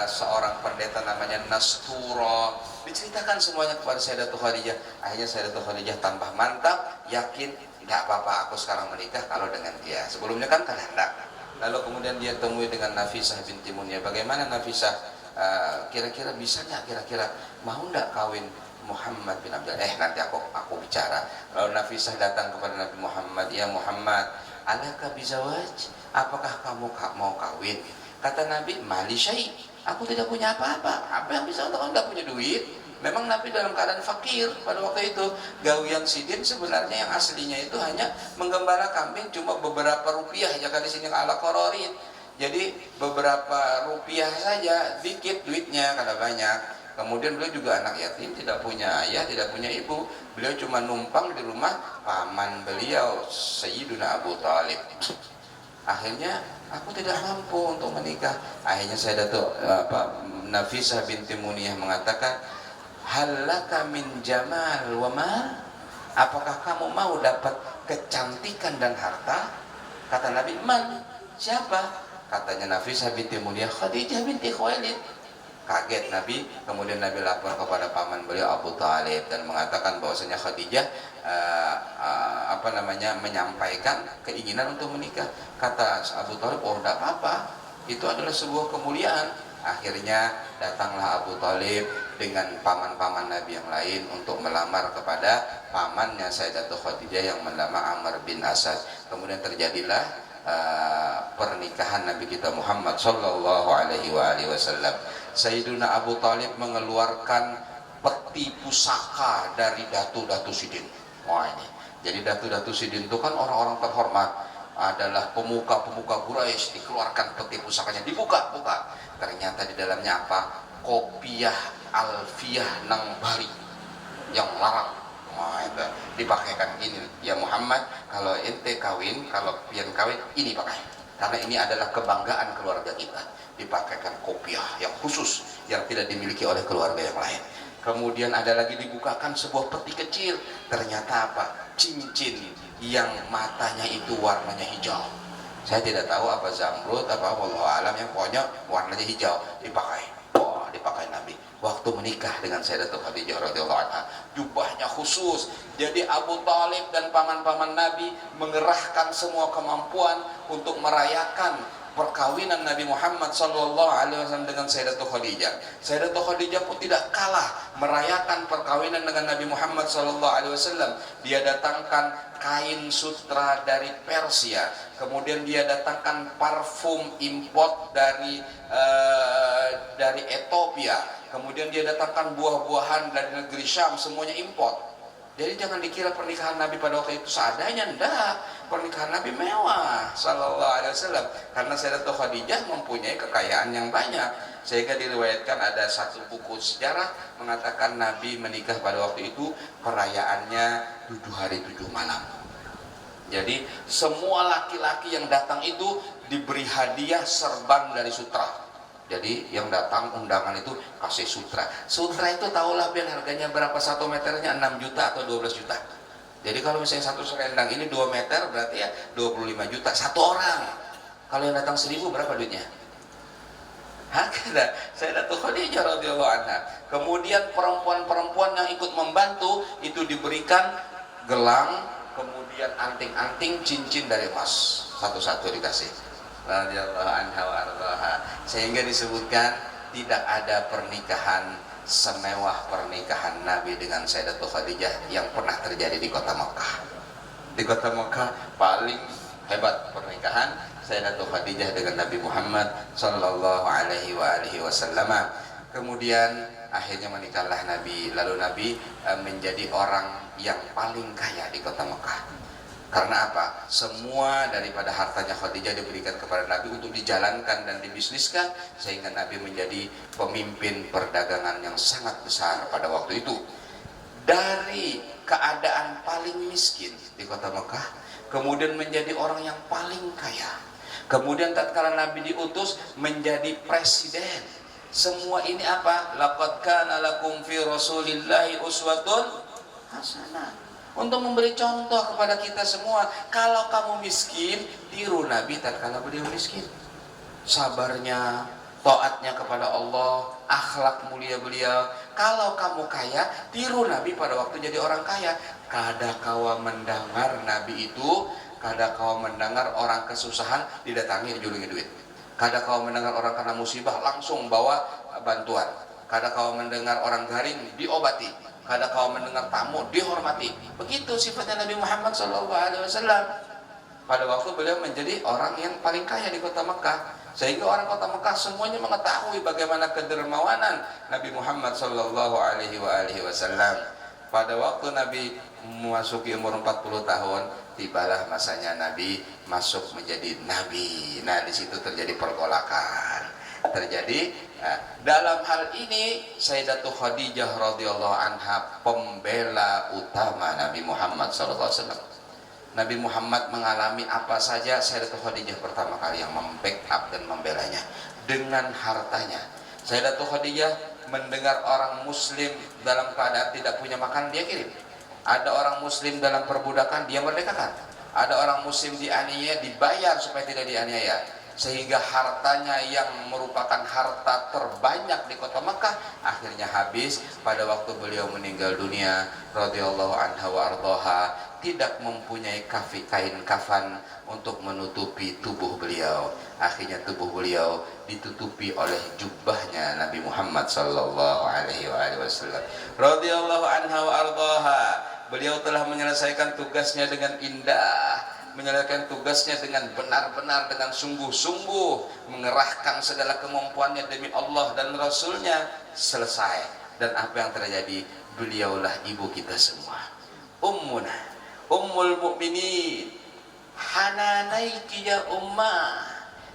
seorang pendeta namanya Nastura. Diceritakan semuanya kepada Sayyidatul Khadijah. Akhirnya Sayyidatul Khadijah tambah mantap, yakin, nggak apa-apa aku sekarang menikah kalau dengan dia. Sebelumnya kan hendak. Lalu kemudian dia temui dengan Nafisah binti Munyah. Bagaimana Nafisah? Kira-kira bisa nggak? Kira-kira mau nggak kawin Muhammad bin Abdullah? Nanti aku bicara. Lalu Nafisah datang kepada Nabi Muhammad, ya Muhammad, alaka bizawaj? Apakah kamu mau kawin? Kata Nabi, mali syai, aku tidak punya apa-apa. Apa yang bisa untuk anda punya duit? Memang Nabi dalam keadaan fakir pada waktu itu. Gawian sidin sebenarnya yang aslinya itu hanya menggembala kambing cuma beberapa rupiah, ya kan di sini ala kororit. Jadi beberapa rupiah saja, dikit duitnya kada banyak. Kemudian beliau juga anak yatim, tidak punya ayah, tidak punya ibu. Beliau cuma numpang di rumah paman beliau, Sayyiduna Abu Talib. Akhirnya aku tidak mampu untuk menikah. Akhirnya Nafisah binti Muniyah mengatakan, halaka min jamal wa mal? Apakah kamu mau dapat kecantikan dan harta? Kata Nabi, man? Siapa? Katanya Nafisah binti Muniyah, Khadijah binti Khuwailid. Kaget Nabi, kemudian Nabi lapor kepada paman beliau Abu Talib dan mengatakan bahwasanya Khadijah menyampaikan keinginan untuk menikah. Kata Abu Talib, oh tidak apa-apa, itu adalah sebuah kemuliaan. Akhirnya datanglah Abu Talib dengan paman-paman Nabi yang lain untuk melamar kepada pamannya Sayyidatul Khadijah yang bernama Amr bin Asad. Kemudian terjadilah pernikahan Nabi kita Muhammad sallallahu alaihi wasallam. Sayyiduna Abu Talib mengeluarkan peti pusaka dari datu-datu sidin. Wah ini, jadi datu-datu sidin itu kan orang-orang terhormat, adalah pemuka-pemuka Quraisy. Dikeluarkan peti pusakanya, dibuka-buka. Ternyata di dalamnya apa? Kopiah Alfiyah Nang Bari yang larang. Wah itu dipakaikan ini, ya Muhammad, kalau ente kawin, kalau pian kawin, ini pakai, karena ini adalah kebanggaan keluarga kita. Dipakaikan kopiah yang khusus yang tidak dimiliki oleh keluarga yang lain. Kemudian ada lagi dibukakan sebuah peti kecil. Ternyata apa? Cincin yang matanya itu warnanya hijau. Saya tidak tahu apa zamrud, apa wallahu alam, yang pokoknya warnanya hijau. Dipakai. Oh, dipakai Nabi waktu menikah dengan Sayyidatul Khadijah radhiyallahu anha. Jubahnya khusus. Jadi Abu Talib dan paman-paman Nabi mengerahkan semua kemampuan untuk merayakan perkawinan Nabi Muhammad SAW dengan Sayyidatul Khadijah. Sayyidatul Khadijah pun tidak kalah merayakan perkawinan dengan Nabi Muhammad SAW. Dia datangkan kain sutra dari Persia, kemudian dia datangkan parfum import dari Ethiopia, kemudian dia datangkan buah-buahan dari negeri Syam, semuanya import. Jadi jangan dikira pernikahan Nabi pada waktu itu seadanya, enggak. Pernikahan Nabi mewah sallallahu alaihi wasallam, karena Sayyidatul Khadijah mempunyai kekayaan yang banyak, sehingga diriwayatkan ada satu buku sejarah mengatakan Nabi menikah pada waktu itu perayaannya 7 hari 7 malam. Jadi semua laki-laki yang datang itu diberi hadiah serban dari sutra. Jadi yang datang undangan itu kasih sutra. Sutra itu tahulah biar harganya berapa, 1 meternya 6 juta atau 12 juta. Jadi kalau misalnya satu selendang ini 2 meter berarti ya 25 juta satu orang. Kalau yang datang 1000 berapa duitnya? Hakada Sayyidatul Khadijah radhiyallahu anha. Kemudian perempuan-perempuan yang ikut membantu itu diberikan gelang, kemudian anting-anting, cincin dari emas, satu-satu dikasih. Radhiyallahu anha wa ardhaha. Sehingga disebutkan tidak ada pernikahan semewah pernikahan Nabi dengan Sayyidatul Khadijah yang pernah terjadi di kota Mekah. Di kota Mekah paling hebat pernikahan Sayyidatul Khadijah dengan Nabi Muhammad sallallahu alaihi wasallam. Kemudian akhirnya menikahlah Nabi, lalu Nabi menjadi orang yang paling kaya di kota Mekah. Karena apa? Semua daripada hartanya Khadijah diberikan kepada Nabi untuk dijalankan dan dibisniskan, sehingga Nabi menjadi pemimpin perdagangan yang sangat besar pada waktu itu. Dari keadaan paling miskin di kota Mekah, kemudian menjadi orang yang paling kaya. Kemudian tatkala Nabi diutus menjadi presiden. Semua ini apa? Laqad kana lakum fi Rasulillahi uswatun hasanah. Untuk memberi contoh kepada kita semua, kalau kamu miskin, tiru Nabi tatkala beliau miskin. Sabarnya, taatnya kepada Allah, akhlak mulia beliau. Kalau kamu kaya, tiru Nabi pada waktu jadi orang kaya. Kada kawa mendengar Nabi itu, kada kau mendengar orang kesusahan didatangi dijulungi duit. Kada kau mendengar orang kena musibah langsung bawa bantuan. Kada kau mendengar orang garing diobati. Kada kau mendengar tamu dihormati. Begitu sifatnya Nabi Muhammad SAW. Pada waktu beliau menjadi orang yang paling kaya di kota Mekah, sehingga orang kota Mekah semuanya mengetahui bagaimana kedermawanan Nabi Muhammad SAW. Pada waktu Nabi memasuki umur 40 tahun, tibalah masanya Nabi masuk menjadi Nabi. Nah, di situ terjadi pergolakan. Dalam hal ini Sayyidatul Khadijah radhiyallahu anha pembela utama Nabi Muhammad SAW. Nabi Muhammad mengalami apa saja, Sayyidatul Khadijah pertama kali yang membackup dan membelanya dengan hartanya. Sayyidatul Khadijah mendengar orang muslim dalam keadaan tidak punya makan, dia kirim. Ada orang muslim dalam perbudakan, dia merdekakan. Ada orang muslim dianiaya, dibayar supaya tidak dianiaya. Sehingga hartanya yang merupakan harta terbanyak di kota Mekah akhirnya habis pada waktu beliau meninggal dunia radhiyallahu anha wa ardhaha. Tidak mempunyai kain kafan untuk menutupi tubuh beliau. Akhirnya tubuh beliau ditutupi oleh jubahnya Nabi Muhammad sallallahu alaihi wasallam radhiyallahu anha wa ardhaha. Beliau telah menyelesaikan tugasnya dengan indah, menyelesaikan tugasnya dengan benar-benar, dengan sungguh-sungguh, mengerahkan segala kemampuannya demi Allah dan Rasulnya. Selesai. Dan apa yang terjadi? Beliaulah ibu kita semua, ummuna Ummul Mukminin, hananaiki ya ummah,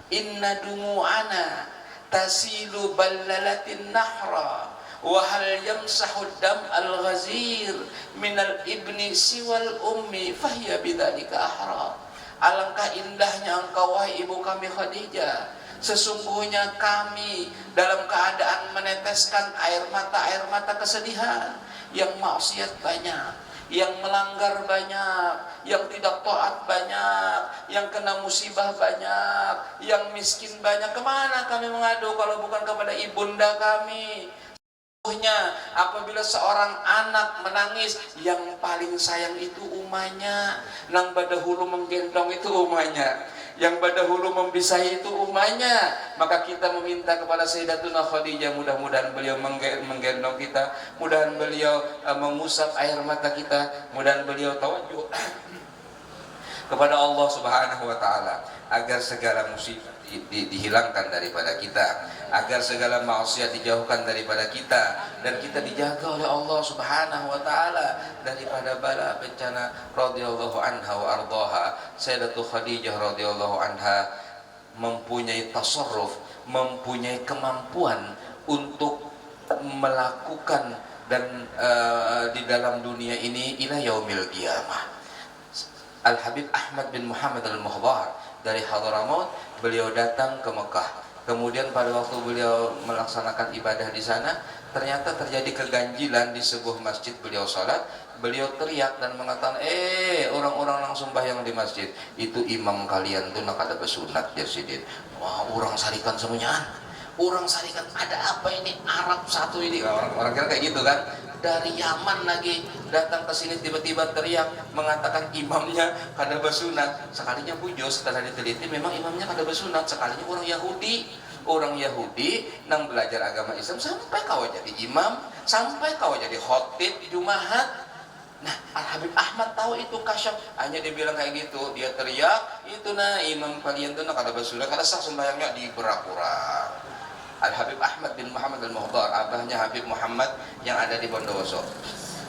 inna dumu'ana tasilu ballalatin nahra, wa hal yamsahu dam al-ghazir minal ibni siwal ummi fahiya bidzalika ahra. Alangkah indahnya engkau wahai ibu kami Khadijah. Sesungguhnya kami dalam keadaan meneteskan air mata kesedihan. Yang maksiat banyak, yang melanggar banyak, yang tidak taat banyak, yang kena musibah banyak, yang miskin banyak. Kemana kami mengadu kalau bukan kepada ibunda kami? Apabila seorang anak menangis, yang paling sayang itu umahnya. Nang badahulu menggendong itu umahnya, yang badahulu membisahi itu umahnya. Maka kita meminta kepada Sayyidatuna Khadijah, mudah-mudahan beliau menggendong kita, mudah-mudahan beliau mengusap air mata kita, mudah-mudahan beliau tawajuh kepada Allah Subhanahu wa taala agar segala musibah dihilangkan daripada kita, agar segala maksiat dijauhkan daripada kita, dan kita dijaga oleh Allah Subhanahu wa taala daripada bala bencana. Radhiyallahu anha wa ardhaha. Sayyidatul Khadijah radhiyallahu anha mempunyai tasarruf, mempunyai kemampuan untuk melakukan dan di dalam dunia ini ila yaumil qiyamah. Al-Habib Ahmad bin Muhammad Al-Muhdhar dari Hadramaut, beliau datang ke Mekah. Kemudian pada waktu beliau melaksanakan ibadah di sana, ternyata terjadi keganjilan di sebuah masjid. Beliau sholat, beliau teriak dan mengatakan, orang-orang langsung sembahyang di masjid. Itu imam kalian tuh nak ada besunat jasidin. Wah, orang sarikan semuanya. Orang Syarikat, ada apa ini Arab satu ini? Orang kira kayak gitu kan. Dari Yaman lagi datang ke sini tiba-tiba teriak mengatakan imamnya kada bersunat. Sekalinya pujo setelah diteliti memang imamnya kada bersunat. Sekalinya orang Yahudi nang belajar agama Islam sampai kau jadi imam, sampai kau jadi khotib di Jumat. Nah, Al Habib Ahmad tahu itu kasyaf, hanya dia bilang kayak gitu, dia teriak itu nah imam kalian tuh nak kada bersunat, kada sah sembahyangnya di berak-berak. Al Habib Ahmad bin Muhammad Al-Muhdar, abahnya Habib Muhammad yang ada di Bondowoso.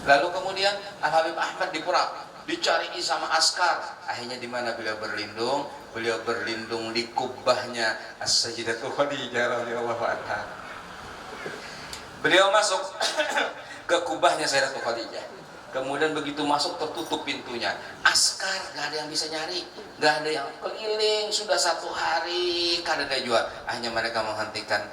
Lalu kemudian Al Habib Ahmad diperap, dicari sama askar. Akhirnya di mana beliau berlindung? Beliau berlindung di kubahnya As-Sayyidatu Khadijah radhiyallahu anha. Beliau masuk ke kubahnya Sayyidatu Khadijah. Kemudian begitu masuk tertutup pintunya, askar gak ada yang bisa nyari, gak ada yang keliling, sudah 1 hari kada ada jual. Hanya mereka menghentikan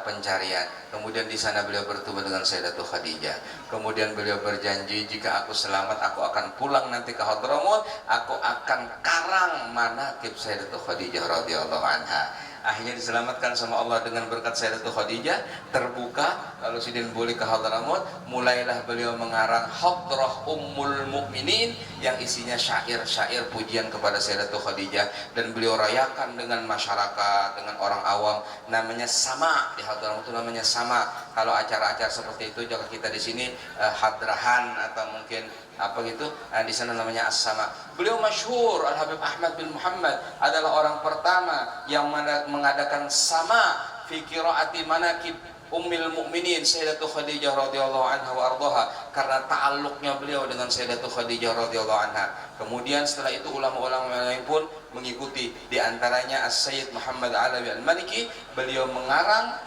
pencarian. Kemudian di sana beliau bertemu dengan Sayyidatu Khadijah. Kemudian beliau berjanji, jika aku selamat aku akan pulang nanti ke Hadramut, aku akan karang manaqib Sayyidatu Khadijah radhiyallahu anha. Akhirnya diselamatkan sama Allah dengan berkat Sayyidatu Khadijah, terbuka lalu sidin boleh ke Hadramut. Mulailah beliau mengarang Hadrah Ummul Mukminin yang isinya syair-syair pujian kepada Sayyidatu Khadijah, dan beliau rayakan dengan masyarakat, dengan orang awam. Namanya sama, di Hadramut itu namanya sama. Kalau acara-acara seperti itu jika kita di sini hadrahan atau mungkin apa gitu, di sana namanya as-sama. Beliau masyhur, Al Habib Ahmad bin Muhammad adalah orang pertama yang mengadakan sama fi qiraati manaqib Ummul Mukminin Sayyidatu Khadijah radhiyallahu anha wa ardhaha, karena ta'alluqnya beliau dengan Sayyidatu Khadijah radhiyallahu anha. Kemudian setelah itu ulama-ulama lain pun mengikuti, di antaranya As-Sayyid Muhammad Alawi Al-Maliki, beliau mengarang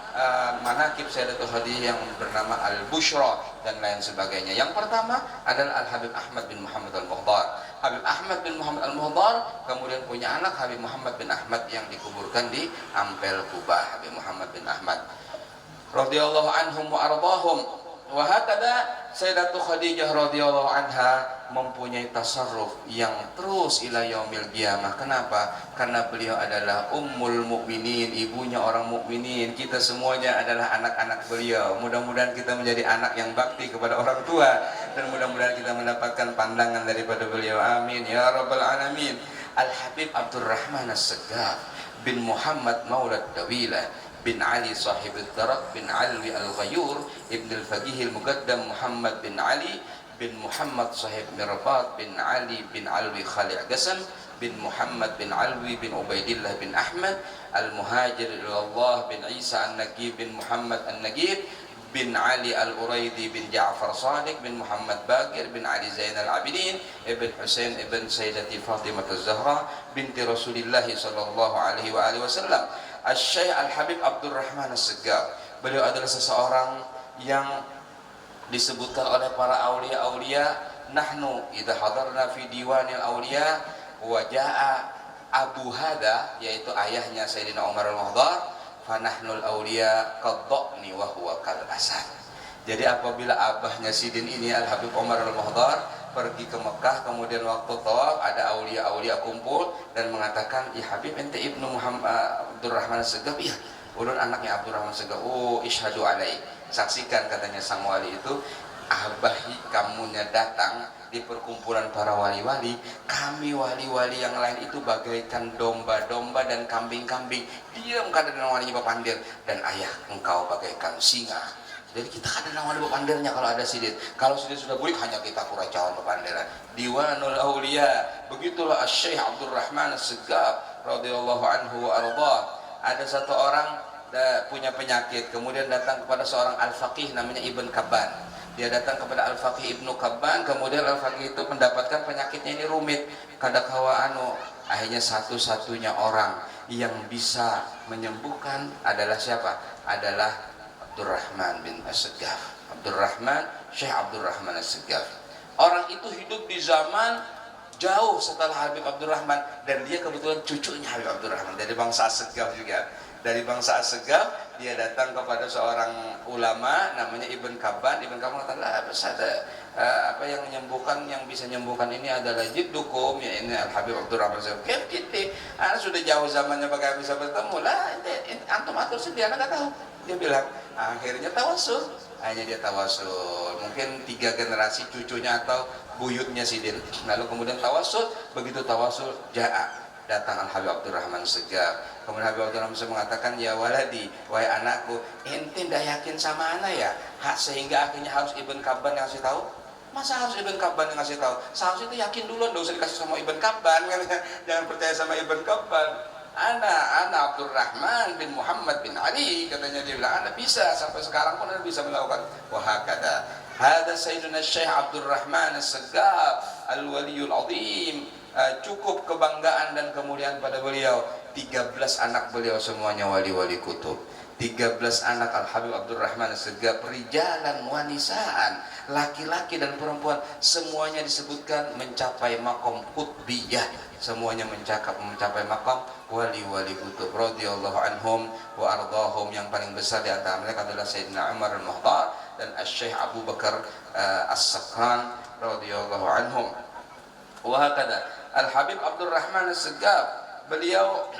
manaqib Sayyidatu Khadijah yang bernama Al-Bushra dan lain sebagainya. Yang pertama adalah Al Habib Ahmad bin Muhammad Al-Muhdar. Habib Ahmad bin Muhammad Al-Muhdar kemudian punya anak Habib Muhammad bin Ahmad yang dikuburkan di Ampel Kubah. Habib Muhammad bin Ahmad radhiyallahu anhum wa ardahum. Wa hakada Sayyidatu Khadijah radhiyallahu anha mempunyai tasarruf yang terus ila yaumil qiyamah. Kenapa? Karena beliau adalah Ummul Mukminin, ibunya orang mukminin. Kita semuanya adalah anak-anak beliau. Mudah-mudahan kita menjadi anak yang bakti kepada orang tua, dan mudah-mudahan kita mendapatkan pandangan daripada beliau. Amin ya rabbal alamin. Al Habib Abdurrahman As-Segaf bin Muhammad Maulad Dawilah bin Ali sahib al-Darak bin Alwi al-Ghayur ibn al-Faqih al-Muqaddam Muhammad bin Ali bin Muhammad sahib Mirbat bin Ali bin Alwi Khali' Qasam bin Muhammad bin Alwi bin Ubaidillah bin Ahmad al-Muhajir ilallah bin Isa an-Naqib bin Muhammad an-Naqib bin Ali al-Uraidi bin Ja'far Sadiq bin Muhammad Baqir bin Ali Zain al-Abidin ibn Husain ibn Sayyidati Fatimah az-Zahra binti Rasulillah sallallahu alaihi wa alihi wasallam. Al-Syekh Al-Habib Abdurrahman As-Segaf, beliau adalah seseorang yang disebutkan oleh para aulia-aulia, nahnu idza hadarna fi diwanil aulia wa jaa Abu Hada, yaitu ayahnya Sayyidina Umar Al-Muhdar, fa nahnul aulia qadhani wa huwa kal asad. Jadi apabila abahnya Sidin ini Al Habib Umar Al-Muhdar pergi ke Mekah, kemudian waktu tawaf ada aulia-aulia kumpul dan mengatakan, "Ya Habib, ente ibnu Muhammad Abdurrahman As-Segaf?" "Iya, ulun anaknya Abdurrahman As-Segaf." "Oh, isyhadu alai." Saksikan, katanya sang wali itu, "Abahi kamunya datang di perkumpulan para wali-wali, kami wali-wali yang lain itu bagaikan domba-domba dan kambing-kambing, diam kadang walinya bapandir, dan ayah engkau bagaikan singa." Jadi kita kadang nawar bepandirnya kalau ada sidin. Kalau sidin sudah bulik, hanya kita kuracawan bepandiran. Diwanul Aulia. Begitulah Syekh Abdurrahman As-Segaf radhiyallahu anhu wa ardhah. Ada satu orang punya penyakit, kemudian datang kepada seorang al-faqih namanya Ibn Kabban. Dia datang kepada al-faqih Ibnu Kabban, kemudian al-faqih itu mendapatkan penyakitnya ini rumit. Kadakawa akhirnya satu-satunya orang yang bisa menyembuhkan adalah siapa? Adalah Abdurrahman bin As-Segaf. Abdurrahman, Syekh Abdurrahman As-Segaf. Orang itu hidup di zaman jauh setelah Habib Abdurrahman, dan dia kebetulan cucunya Habib Abdurrahman, dari bangsa As-Segaf juga. Dari bangsa As-Segaf, dia datang kepada seorang ulama namanya Ibn Kabban. Ibn Kabban mengatakan, "Lah, apa yang menyembuhkan, yang bisa menyembuhkan ini adalah jiddukum, ya ini Al Habib Abdurrahman As-Sagaf. Kayak gitu, sudah jauh zamannya bagaimana bisa bertemu lah, antum atur sendiri, anak nggak tahu. Dia bilang akhirnya tawasul, hanya dia tawasul, mungkin 3 generasi cucunya atau buyutnya Sidin, lalu kemudian tawasul, begitu tawasul datang Al Habib Abdurrahman As-Sagaf. Kemudian Habib Abdurrahman As-Sagaf mengatakan, ya waladi, wahai anakku, ente ndak yakin sama anak ya, sehingga akhirnya harus Ibn Kabban yang ngasih tahu. Masa harus Ibn Kabban yang ngasih tahu? Seharusnya itu yakin duluan, nggak usah dikasih sama Ibn Kabban kan? Jangan percaya sama Ibn Kabban. Ana Abdurrahman bin Muhammad bin Ali, katanya, dia bilang, ana bisa, sampai sekarang pun ana bisa melakukan wahakada. Hada Sayyiduna Syekh Abdurrahman As-Sagaf Al-Waliyul Azim. Cukup kebanggaan dan kemuliaan pada beliau. 13 anak beliau semuanya wali-wali kutub. 13 anak Al Habib Abdurrahman As-Sagaf, rijalan wanisaan, laki-laki dan perempuan, semuanya disebutkan mencapai makom qutbiyah, semuanya mencapai makom wali-wali kutub radhiyallahu anhum wa ardahum. Yang paling besar di antara mereka adalah Sayyidina Umar Al-Muhdar dan Asy-Syaikh Abu Bakar As-Sakran radhiyallahu anhum. Wa hakada Al Habib Abdurrahman As-Sagaf, beliau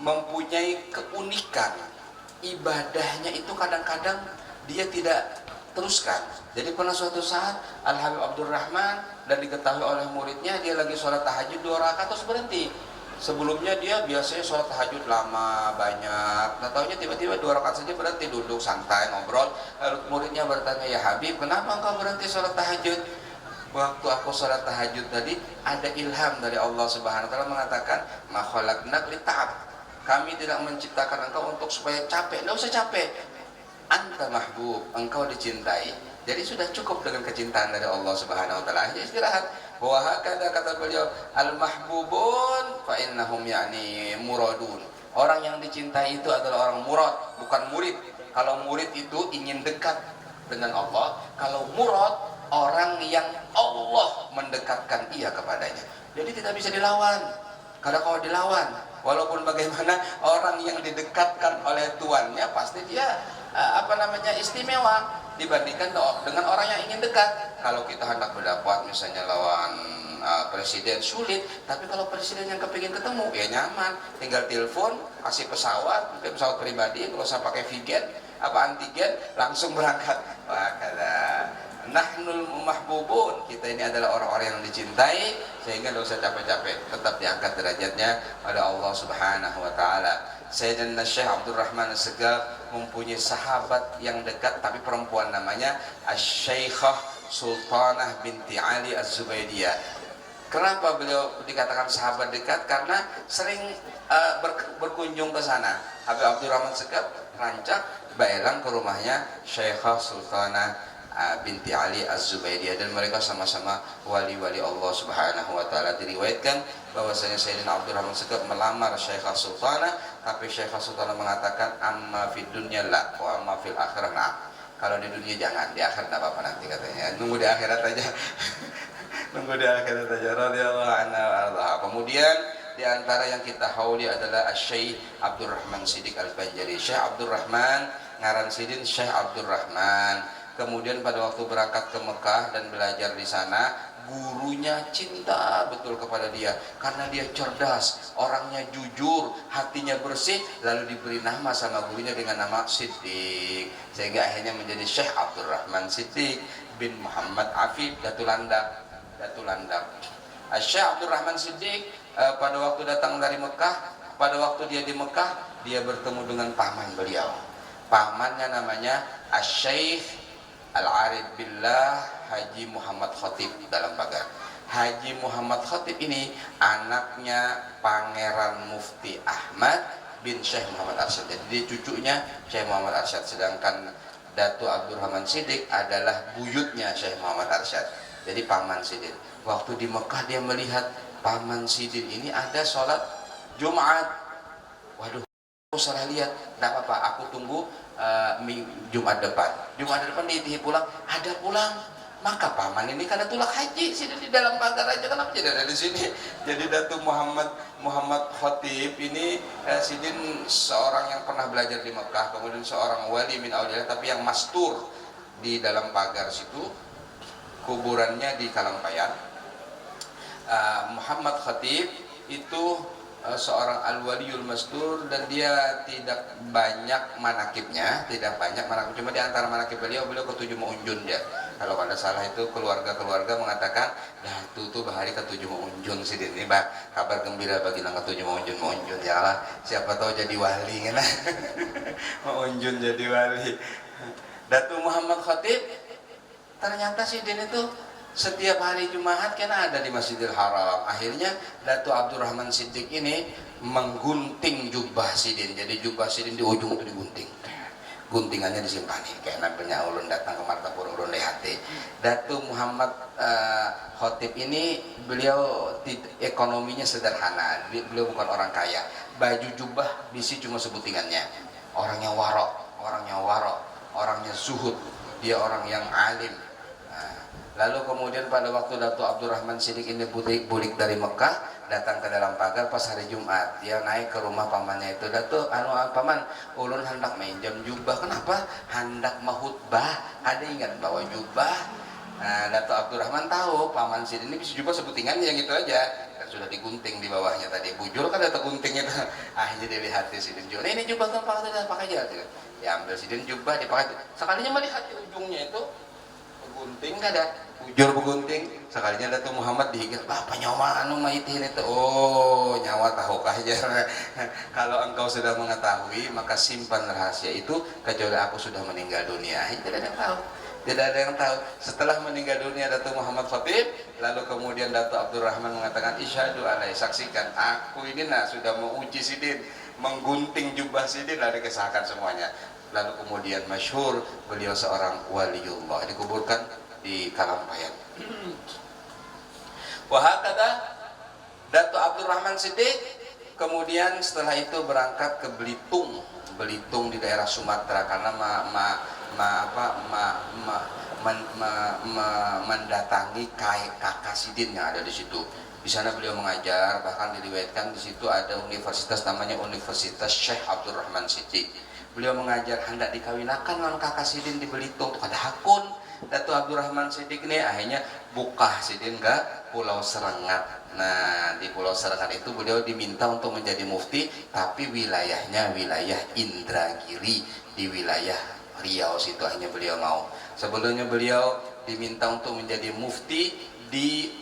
mempunyai keunikan ibadahnya itu, kadang-kadang dia tidak teruskan. Jadi pernah suatu saat Al Habib Abdurrahman, dan diketahui oleh muridnya, dia lagi sholat tahajud 2 rakaat terus berhenti. Sebelumnya dia biasanya sholat tahajud lama banyak, nah taunya tiba-tiba 2 rakaat saja berhenti, duduk santai ngobrol. Lalu muridnya bertanya, ya Habib, kenapa engkau berhenti sholat tahajud? Waktu aku sholat tahajud tadi, ada ilham dari Allah Subhanahu wa Ta'ala mengatakan, ma khalaqnak lita'ab, kami tidak menciptakan engkau untuk supaya capek. Nggak usah capek, anta mahbub, engkau dicintai. Jadi sudah cukup dengan kecintaan dari Allah Subhanahu wa Ta'ala, hanya istirahat. Wa hakada, kata beliau, al mahbubun fa innahum yani muradun. Orang yang dicintai itu adalah orang murad, bukan murid. Kalau murid itu ingin dekat dengan Allah, kalau murad orang yang Allah mendekatkan ia kepadanya. Jadi tidak bisa dilawan. Karena kalau dilawan, walaupun bagaimana, orang yang didekatkan oleh tuannya pasti dia istimewa dibandingkan dengan orang yang ingin dekat. Kalau kita hendak berdapat misalnya lawan presiden, sulit. Tapi kalau presiden yang kepingin ketemu, ya nyaman, tinggal telepon, kasih pesawat, mungkin pesawat pribadi, kalau usah pakai vegan antigen, langsung berangkat. Wah, kata nahnul mahbubun, kita ini adalah orang-orang yang dicintai, sehingga tidak usah capek-capek, tetap diangkat derajatnya oleh Allah Subhanahu wa Ta'ala. Sayyidina Syekh Abdurrahman As-Sagaf mempunyai sahabat yang dekat, tapi perempuan, namanya Asy-Syaikhah Sultanah binti Ali Az-Zubaidiyah. Kenapa beliau dikatakan sahabat dekat? Karena sering berkunjung ke sana. Habib Abdurrahman As-Sagaf rancak baelang ke rumahnya Syaikhah Sultanah binti Ali Az-Zubaidiyah, dan mereka sama-sama wali-wali Allah Subhanahu wa Ta'ala. Diriwayatkan bahwasanya Sayyidina Abdurrahman As-Sagaf melamar Syekhah Sultanah, tapi Syekhah Sultanah mengatakan, amma fid dunya la wa amma fil akhirah na. Kalau di dunia jangan, di akhirat enggak apa-apa nanti, katanya. Nunggu di akhirat aja. Nunggu di akhirat aja, radhiyallahu anha wa ardaha. Kemudian di antara yang kita hauli adalah Asy-Syaikh Abdurrahman Siddiq Al-Banjari. Syekh Abdurrahman, ngaran Sidin Syekh Abdurrahman. Kemudian pada waktu berangkat ke Mekah dan belajar di sana, gurunya cinta betul kepada dia karena dia cerdas, orangnya jujur, hatinya bersih, lalu diberi nama sama gurunya dengan nama Siddiq, sehingga akhirnya menjadi Syekh Abdurrahman Siddiq bin Muhammad Afif Datulandak. Syekh Abdurrahman Siddiq pada waktu datang dari Mekah, pada waktu dia di Mekah, dia bertemu dengan paman beliau. Pamannya namanya Asy-Syaikh Al-Arif Billah Haji Muhammad Khatib dalam pagar. Haji Muhammad Khatib ini anaknya Pangeran Mufti Ahmad bin Syekh Muhammad Arsyad. Jadi dia cucunya Syekh Muhammad Arsyad, sedangkan Datu Abdurrahman Siddiq adalah buyutnya Syekh Muhammad Arsyad. Jadi paman Sidin. Waktu di Mekah dia melihat paman Sidin ini ada sholat Jumat. Waduh, aku salah lihat. Tidak apa-apa, aku tunggu Jumat depan dia pulang, ada pulang. Maka paman ini karena tulak haji sini di dalam pagar aja, kenapa jadi ada di sini? Jadi Datu Muhammad Khatib ini Sidin seorang yang pernah belajar di Mekah, kemudian seorang wali min auliya, tapi yang mastur di dalam pagar situ. kuburannya di Kalampayan. Muhammad Khatib itu seorang al-waliyul mastur, dan dia tidak banyak manakibnya, cuma di antara manakib beliau ketujuh Maunjun dia. Kalau ada salah itu keluarga mengatakan, nah itu tuh bahari ketujuh Maunjun sidin ini, bah kabar gembira bagi nang ketujuh Maunjun ya lah, siapa tahu jadi wali kan. Maunjun jadi wali. Datu Muhammad Khatib ternyata sidin itu setiap hari Jumat kan ada di Masjidil Haram. Akhirnya Datuk Abdurrahman Siddiq ini menggunting jubah sidin. Jadi jubah sidin di ujung itu digunting. Guntingannya disimpan nih. Kayak nampilnya ulun datang ke Martapura ulun lihat. Datuk Muhammad Khotib ini beliau ekonominya sederhana. Beliau bukan orang kaya. Baju jubah bisi cuma sebutingannya. Orangnya warok, orangnya zuhud. Dia orang yang alim. Lalu kemudian pada waktu Datuk Abdurrahman Siddiq ini bulik dari Mekah, datang ke dalam pagar pas hari Jumat. Dia naik ke rumah pamannya itu. Datuk, paman, ulun hendak minjam jubah. Kenapa? Hendak mahutbah. Ada ingat bawa jubah? Nah, Datuk Abdurrahman tahu paman Siddiq ini bisa jubah sebutingannya yang itu aja. Dan sudah digunting di bawahnya tadi. Bujur kan ada gunting itu. Akhirnya dilihat di Siddiq jubah. Ini jubah kan pakai aja. Diambil Siddiq jubah dipakai. Sekalinya melihat di ujungnya itu gunting kan ada. Bujur begunting, sekalinya Datuk Muhammad dihingga, bapak nyawa anu maitin itu. Oh, nyawa tahu aja. Kalau engkau sudah mengetahui, maka simpan rahasia itu kecuali aku sudah meninggal dunia. Tidak ada yang tahu. Tidak ada yang tahu. Setelah meninggal dunia Datuk Muhammad Khatib, lalu kemudian Datuk Abdurrahman mengatakan, isyhadu alai, saksikan aku ini sudah menguji sidin, menggunting jubah sidin, lalu dikisahkan semuanya. Lalu kemudian masyhur beliau seorang waliullah, dikuburkan di Kalampayan. Wahakata Datuk Abdurrahman Siddiq kemudian setelah itu berangkat ke Belitung di daerah Sumatera, karena mendatangi kakak sidin yang ada di situ. Di sana beliau mengajar, bahkan diriwayatkan di situ ada universitas namanya Universitas Syekh Abdurrahman Siddiq. Beliau mengajar hendak dikawinakan dengan kakak sidin di Belitung, ada hakun. Datuk Abdurrahman Siddiq ini akhirnya buka sidin ke Pulau Serengat. Nah, di Pulau Serengat itu beliau diminta untuk menjadi mufti, tapi wilayahnya wilayah Indragiri, di wilayah Riau situ hanya beliau mau. Sebelumnya beliau diminta untuk menjadi mufti di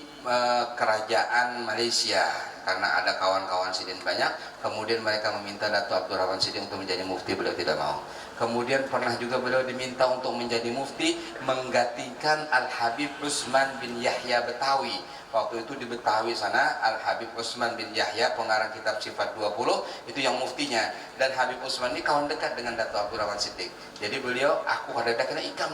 kerajaan Malaysia, karena ada kawan-kawan sidin banyak. Kemudian mereka meminta Datuk Abdurrahman Siddiq untuk menjadi mufti, beliau tidak mau. Kemudian pernah juga beliau diminta untuk menjadi mufti menggantikan Al-Habib Utsman bin Yahya Betawi. Waktu itu di Betawi sana Al-Habib Utsman bin Yahya pengarang kitab Sifat 20 itu yang muftinya. Dan Habib Utsman ini kawan dekat dengan Datuk Abdurrahman Siddiq. Jadi beliau, aku ada kena ikam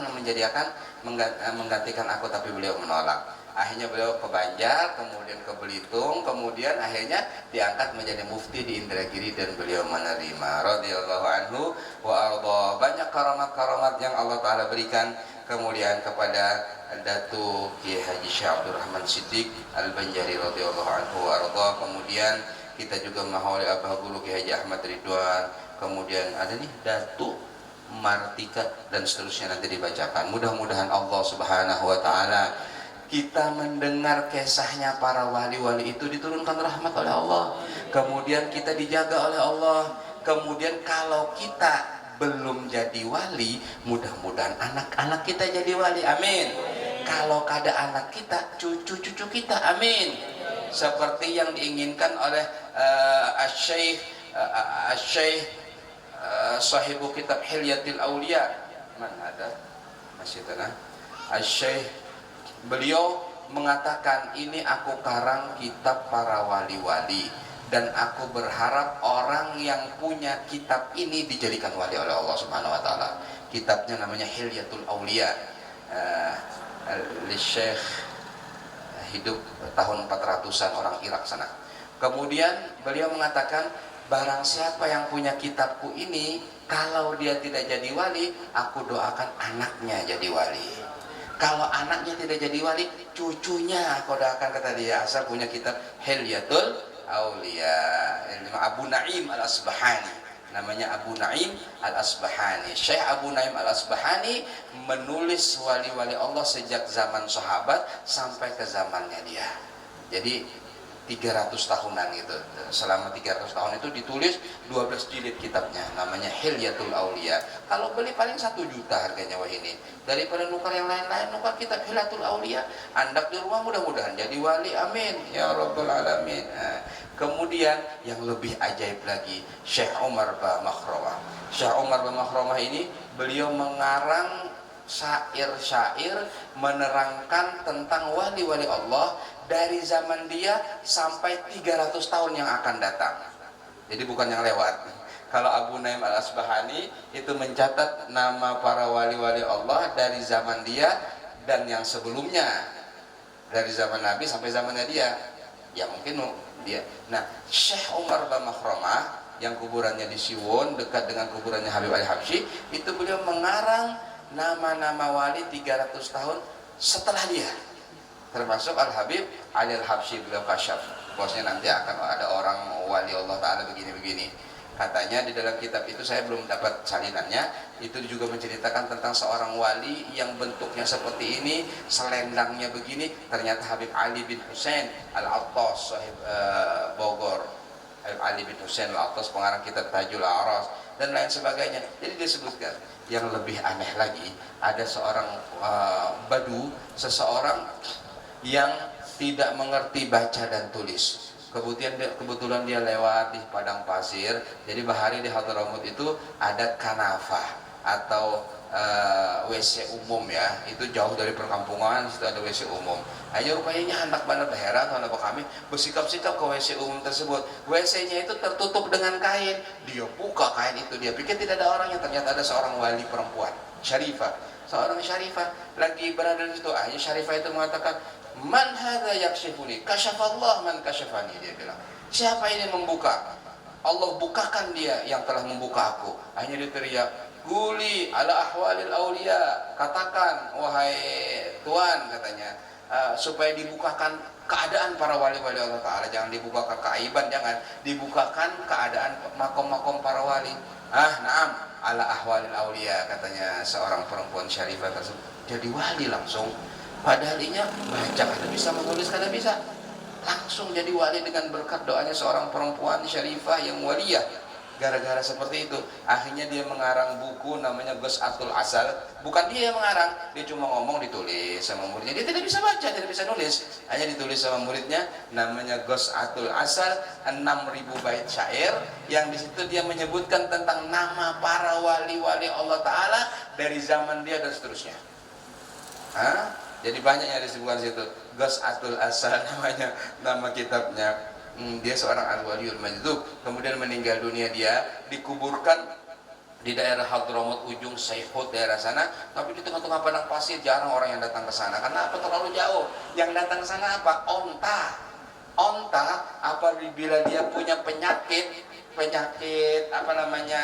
menggantikan aku, tapi beliau menolak. Akhirnya beliau ke Banjar, kemudian ke Belitung, kemudian akhirnya diangkat menjadi mufti di Indragiri dan beliau menerima. Radhiyallahu anhu wa arda. Banyak karamat-karamat yang Allah Ta'ala berikan kemuliaan kepada Datuk Kiai Haji Syekh Abdurrahman Siddiq Al-Banjari radhiyallahu anhu wa arda. Kemudian kita juga maholi Abah Guru Kiai Haji Ahmad Ridwan. Kemudian ada nih Datuk Martika dan seterusnya nanti dibacakan. Mudah-mudahan Allah Subhanahu wa Ta'ala kita mendengar kisahnya para wali-wali itu diturunkan rahmat oleh Allah. Kemudian kita dijaga oleh Allah. Kemudian kalau kita belum jadi wali, mudah-mudahan anak-anak kita jadi wali. Amin. Kalau kada anak kita, cucu-cucu kita. Amin. Seperti yang diinginkan oleh Asy-Syaikh sahibu kitab Hilyatul Auliya. Mana ada? Masih tanah. Asy-Syaikh beliau mengatakan, ini aku karang kitab para wali-wali dan aku berharap orang yang punya kitab ini dijadikan wali oleh Allah Subhanahu wa Ta'ala. Kitabnya namanya Hilyatul Auliya. Syekh hidup tahun 400-an, orang Irak sana. Kemudian beliau mengatakan, barang siapa yang punya kitabku ini, kalau dia tidak jadi wali, aku doakan anaknya jadi wali. Kalau anaknya tidak jadi wali, cucunya aku doakan, kata dia, asal punya kitab Hilyatul Auliya. Abu Naim Al-Asbahani. namanya Abu Naim Al-Asbahani. Syekh Abu Naim Al-Asbahani menulis wali-wali Allah sejak zaman sahabat sampai ke zamannya dia. Jadi 300 tahunan gitu. Selama 300 tahun itu ditulis 12 jilid kitabnya, namanya Hilyatul Aulia. Kalau beli paling 1 juta harganya wah ini. Daripada nukar yang lain-lain, nukar kitab Hilyatul Aulia. Andak di rumah mudah-mudahan jadi wali, amin ya rabbal alamin. Nah, kemudian yang lebih ajaib lagi, Syekh Umar Ba Makhromah. Syekh Umar Ba Makhromah ini beliau mengarang syair-syair menerangkan tentang wali-wali Allah dari zaman dia sampai 300 tahun yang akan datang. Jadi bukan yang lewat. Kalau Abu Naim Al-Asbahani itu mencatat nama para wali-wali Allah dari zaman dia dan yang sebelumnya, dari zaman Nabi sampai zamannya dia. Ya mungkin dia. Nah, Syekh Umar Ba Makhromah yang kuburannya di Siwon dekat dengan kuburannya Habib Ali Habsyi, itu beliau mengarang nama-nama wali 300 tahun setelah dia, termasuk Al-Habib Ali Al-Habsyi. Beliau kasyaf bosnya nanti akan ada orang wali Allah Ta'ala begini-begini. Katanya di dalam kitab itu, saya belum dapat salinannya, itu juga menceritakan tentang seorang wali yang bentuknya seperti ini, selendangnya begini. Ternyata Habib Ali bin Husain Al-Attas, sahib Bogor. Habib Ali bin Husain Al-Attas, pengarang kitab Tajul A'ras dan lain sebagainya. Jadi disebutkan. Yang lebih aneh lagi, ada seorang badu, seseorang yang tidak mengerti baca dan tulis. Kebetulan dia lewat di padang pasir. Jadi bahari di Hadramaut itu ada kanafah atau WC umum ya. Itu jauh dari perkampungan, situ ada WC umum. Aja rupanya anak bandar daerah atau anak kami bersikap-sikap ke WC umum tersebut. WC-nya itu tertutup dengan kain. Dia buka kain itu, dia pikir tidak ada orangnya, ternyata ada seorang wali perempuan, Syarifah. Seorang Syarifah lagi berada di situ. Akhirnya Syarifah itu mengatakan, "Man hadza yakshifuni? Kasyafallah man kasyafani." Dia bilang, "Siapa ini membuka? Allah bukakan dia yang telah membuka aku." Akhirnya dia teriak, "Guli ala ahwalil aulia." Katakan wahai Tuhan, katanya, supaya dibukakan keadaan para wali-wali Allah Ta'ala. Jangan dibukakan keaiban, jangan dibukakan keadaan makom-makom para wali. Naam, ala ahwalil aulia, katanya seorang perempuan Syarifah tersebut. Jadi wali langsung. Padahal dia baca kada bisa, menulis kada bisa, langsung jadi wali dengan berkat doanya seorang perempuan Syarifah yang waliyah. Gara-gara seperti itu, akhirnya dia mengarang buku namanya Ghus'atul Asal. Bukan dia yang mengarang, dia cuma ngomong, ditulis sama muridnya. Dia tidak bisa baca, tidak bisa nulis, hanya ditulis sama muridnya. Namanya Ghus'atul Asal, 6.000 bait syair, yang di situ dia menyebutkan tentang nama para wali-wali Allah Ta'ala dari zaman dia dan seterusnya. Jadi banyak yang disebutkan situ. Ghus'atul Asal namanya, nama kitabnya. Dia seorang al-waliyul majdub. Kemudian meninggal dunia, dia dikuburkan di daerah Hadramaut, ujung Saihut, daerah sana. Tapi di tengah-tengah padang pasir, jarang orang yang datang ke sana. Karena apa? Terlalu jauh. Yang datang ke sana apa? Onta apabila dia punya penyakit apa namanya,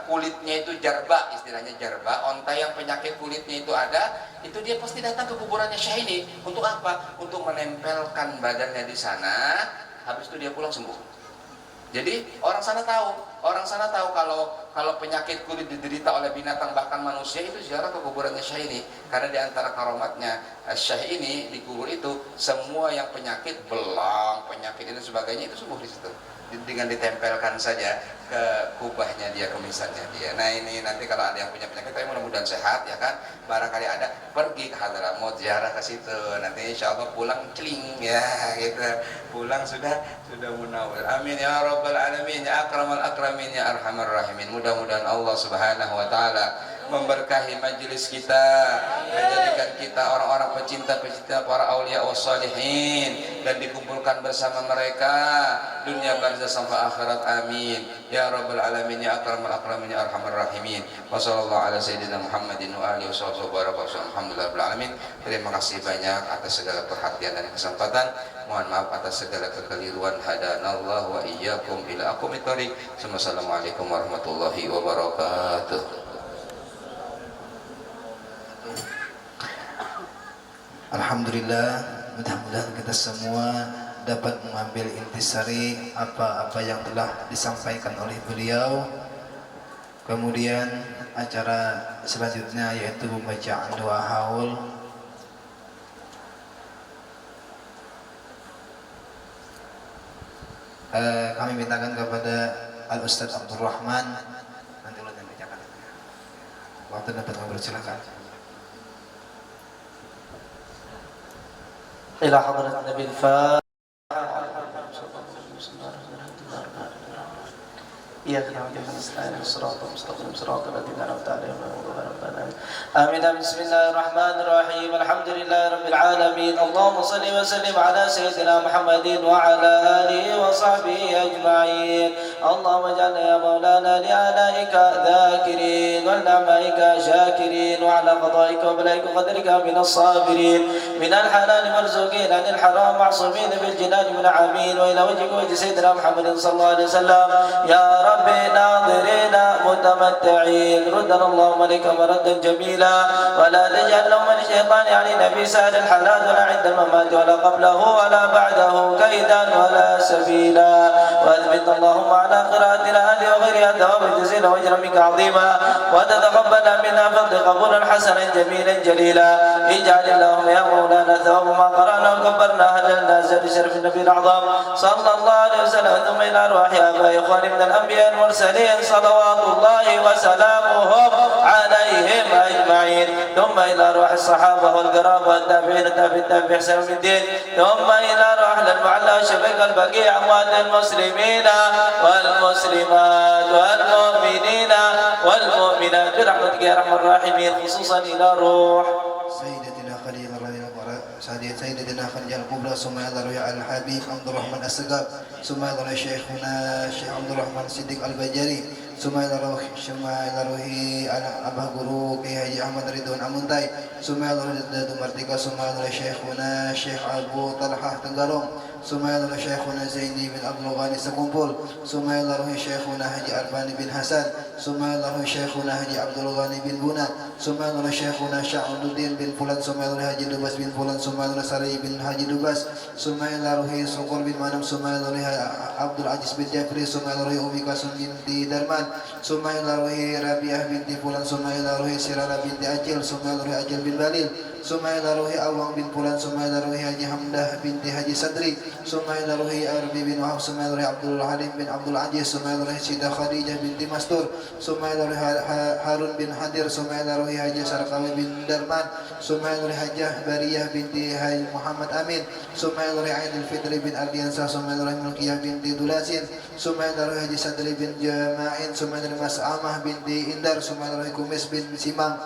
kulitnya itu jarba, istilahnya jarba. Onta yang penyakit kulitnya itu ada, itu dia pasti datang ke kuburannya Syekh ini. Untuk apa? Untuk menempelkan badannya di sana. Habis itu dia pulang sembuh. Jadi orang sana tahu kalau penyakit kulit diderita oleh binatang bahkan manusia, itu ziarah ke kuburannya Syekh ini. Karena di antara karomatnya Syekh ini di kubur itu, semua yang penyakit belang, penyakit ini sebagainya itu sembuh di situ. Dengan ditempelkan saja ke kubahnya dia, kemisahnya dia. Nah ini nanti kalau ada yang punya penyakit, tapi mudah-mudahan sehat ya kan, barangkali ada, pergi ke Hadramaut, ziarah ke situ. Nanti insya Allah pulang celing ya gitu, pulang sudah munawwir. Amin ya rabbal alamin, ya akramal akramin, ya arhamar rahimin. Mudah-mudahan Allah Subhanahu wa taala memberkahi majelis kita, menjadikan kita orang-orang pecinta-pecinta para aulia wassalihin, dan dikumpulkan bersama mereka dunia barzah sampai akhirat. Amin ya rabbal alamin, ya akramal akramin, ya arhamar rahimin. Wassallallahu ala sayyidina Muhammadin wa alihi wasallam. Alhamdulillah rabbil alamin. Terima kasih banyak atas segala perhatian dan kesempatan. Mohon maaf atas segala kekeliruan. Hadanallahu wa iyyakum ila aqwamit thoriq. Wassalamualaikum warahmatullahi wabarakatuh. Alhamdulillah, mudah-mudahan kita semua dapat mengambil intisari apa-apa yang telah disampaikan oleh beliau. Kemudian acara selanjutnya yaitu pembacaan doa haul. Kami mintakan kepada Al-Ustadz Abdul Rahman nanti ulun yang bacakan. Waktu dapat ngobrol, silakan. إلى حضرة النبي الفاتح. إياك نعبد وإياك نستعين اهدنا الصراط المستقيم صراط الذين أنعمت عليهم غير المغضوب عليهم. آمين. بسم الله الرحمن الرحيم. الحمد لله رب العالمين. اللهم صل وسلم على سيدنا محمد وعلى آله وصحبه أجمعين. اللهم اجعلنا يا مولانا لآلائك ذاكرين ولنعمائك شاكرين وعلى قضائك وبلائك وقدرك من الصابرين من الحلال مرزوقين عن الحرام معصومين بالجنان منعمين وإلى وجهك وجه سيدنا محمد صلى الله عليه وسلم يا رب ناظرين متمتعين. ردنا اللهم لك مردا جميلا ولا تجعل لهم من الشيطان علينا في سائر الحالات ولا عند الممات ولا قبله ولا بعده كيدا ولا سبيلا. واثبت اللهم على قراءتنا هذه وغيرها ثواب جزيلا واجرا منك عظيما وتتقبل منا فضل قبولا حسنا جميلا جليلا. اجعل اللهم يا مولانا ثواب ما قرانا وكبرنا هللنا زاد شرف النبي الاعظم صلى الله عليه وسلم ثم الى ارواح ابائي اخواني من الانبياء المرسلين صلوات الله وسلامه عليهم اجمعين. ثم الى ارواح الصحابه والقرابه والتابعين التابعين باحسان من الدين. ثم الى ارواح المعلى وشفيق البقيع اموات المسلمين والمسلمات والمؤمنين والمؤمنات برحمتك يا ارحم الراحمين. خصوصا الى روح سيدتنا خليل سيدتنا خليل الكبرى ثم يظهر على الحبيب عبد الرحمن السقاف ثم يظهر شيخنا الشيخ عبد الرحمن الصديق البجري ثم يظهر على أبا guru Kiai Haji Ahmad Ridwan Amuntai ثم يظهر Datu Martika ثم يظهر شيخنا الشيخ Abu Talhah Tenggarong ثم يظهر شيخنا زيني بن عبد الغني Sekumpul ثم يظهر شيخنا Haji Arbani bin Hasan ثم يظهر شيخنا Haji Abdul Ghani bin Buna ثم يظهر شيخنا Sya'uddin bin Fulan ثم يظهر Haji Dubas bin Fulan ثم يظهر Sarai bin Haji Dubas ثم يظهر Sukur bin Manam ثم يظهر Abdul Aziz bin Jafri ثم يظهر Umi Kasum binti Darman ثم يظهر Rabiah binti Fulan ثم يظهر Sirala binti Acil ثم يظهر Acil bin Balil ثم يظهر Awang bin Fulan ثم يظهر Haji Hamdah binti Haji Sadri ثم يظهر Arbi bin Wahab ثم يظهر Abdul Halim bin Abdul Aziz ثم يظهر Sida Khadijah binti Mastur ثم يظهر Harun bin Hadir ثم يظهر Haji Sarkawi bin Darman ثم يظهر Hajah Bariyah binti Haji Muhammad Amin ثم يظهر Aidil Fitri bin Ardiansah ثم يظهر Mulkiyah binti Dulasin ثم يظهر Haji Sadri bin Jama'in ثم يظهر Mas'amah binti Indar ثم يظهر Kumis bin Simang.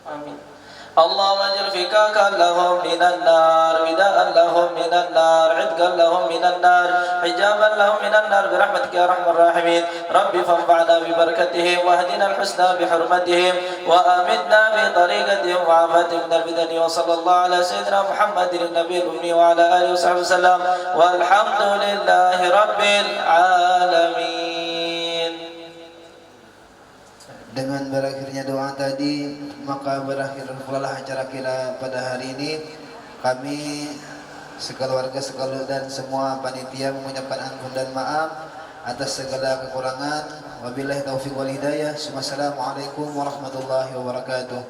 آمين. اللهم اجعل فكاكا لهم من النار وداء لهم من النار عتقا لهم من النار حجابا لهم من النار برحمتك يا ارحم الراحمين. رب فانفعنا ببركتهم واهدنا الحسنى بحرمتهم وامتنا بطريقتهم وعافاتهم من الفتن. وصلى الله على سيدنا محمد النبي الامي وعلى اله وصحبه وسلم والحمد لله رب العالمين. Dengan berakhirnya doa tadi, maka berakhir pula acara kita pada hari ini. Kami sekeluarga dan semua panitia mengucapkan ampun dan maaf atas segala kekurangan. Wabillahi taufiq wal hidayah. Wassalamualaikum warahmatullahi wabarakatuh.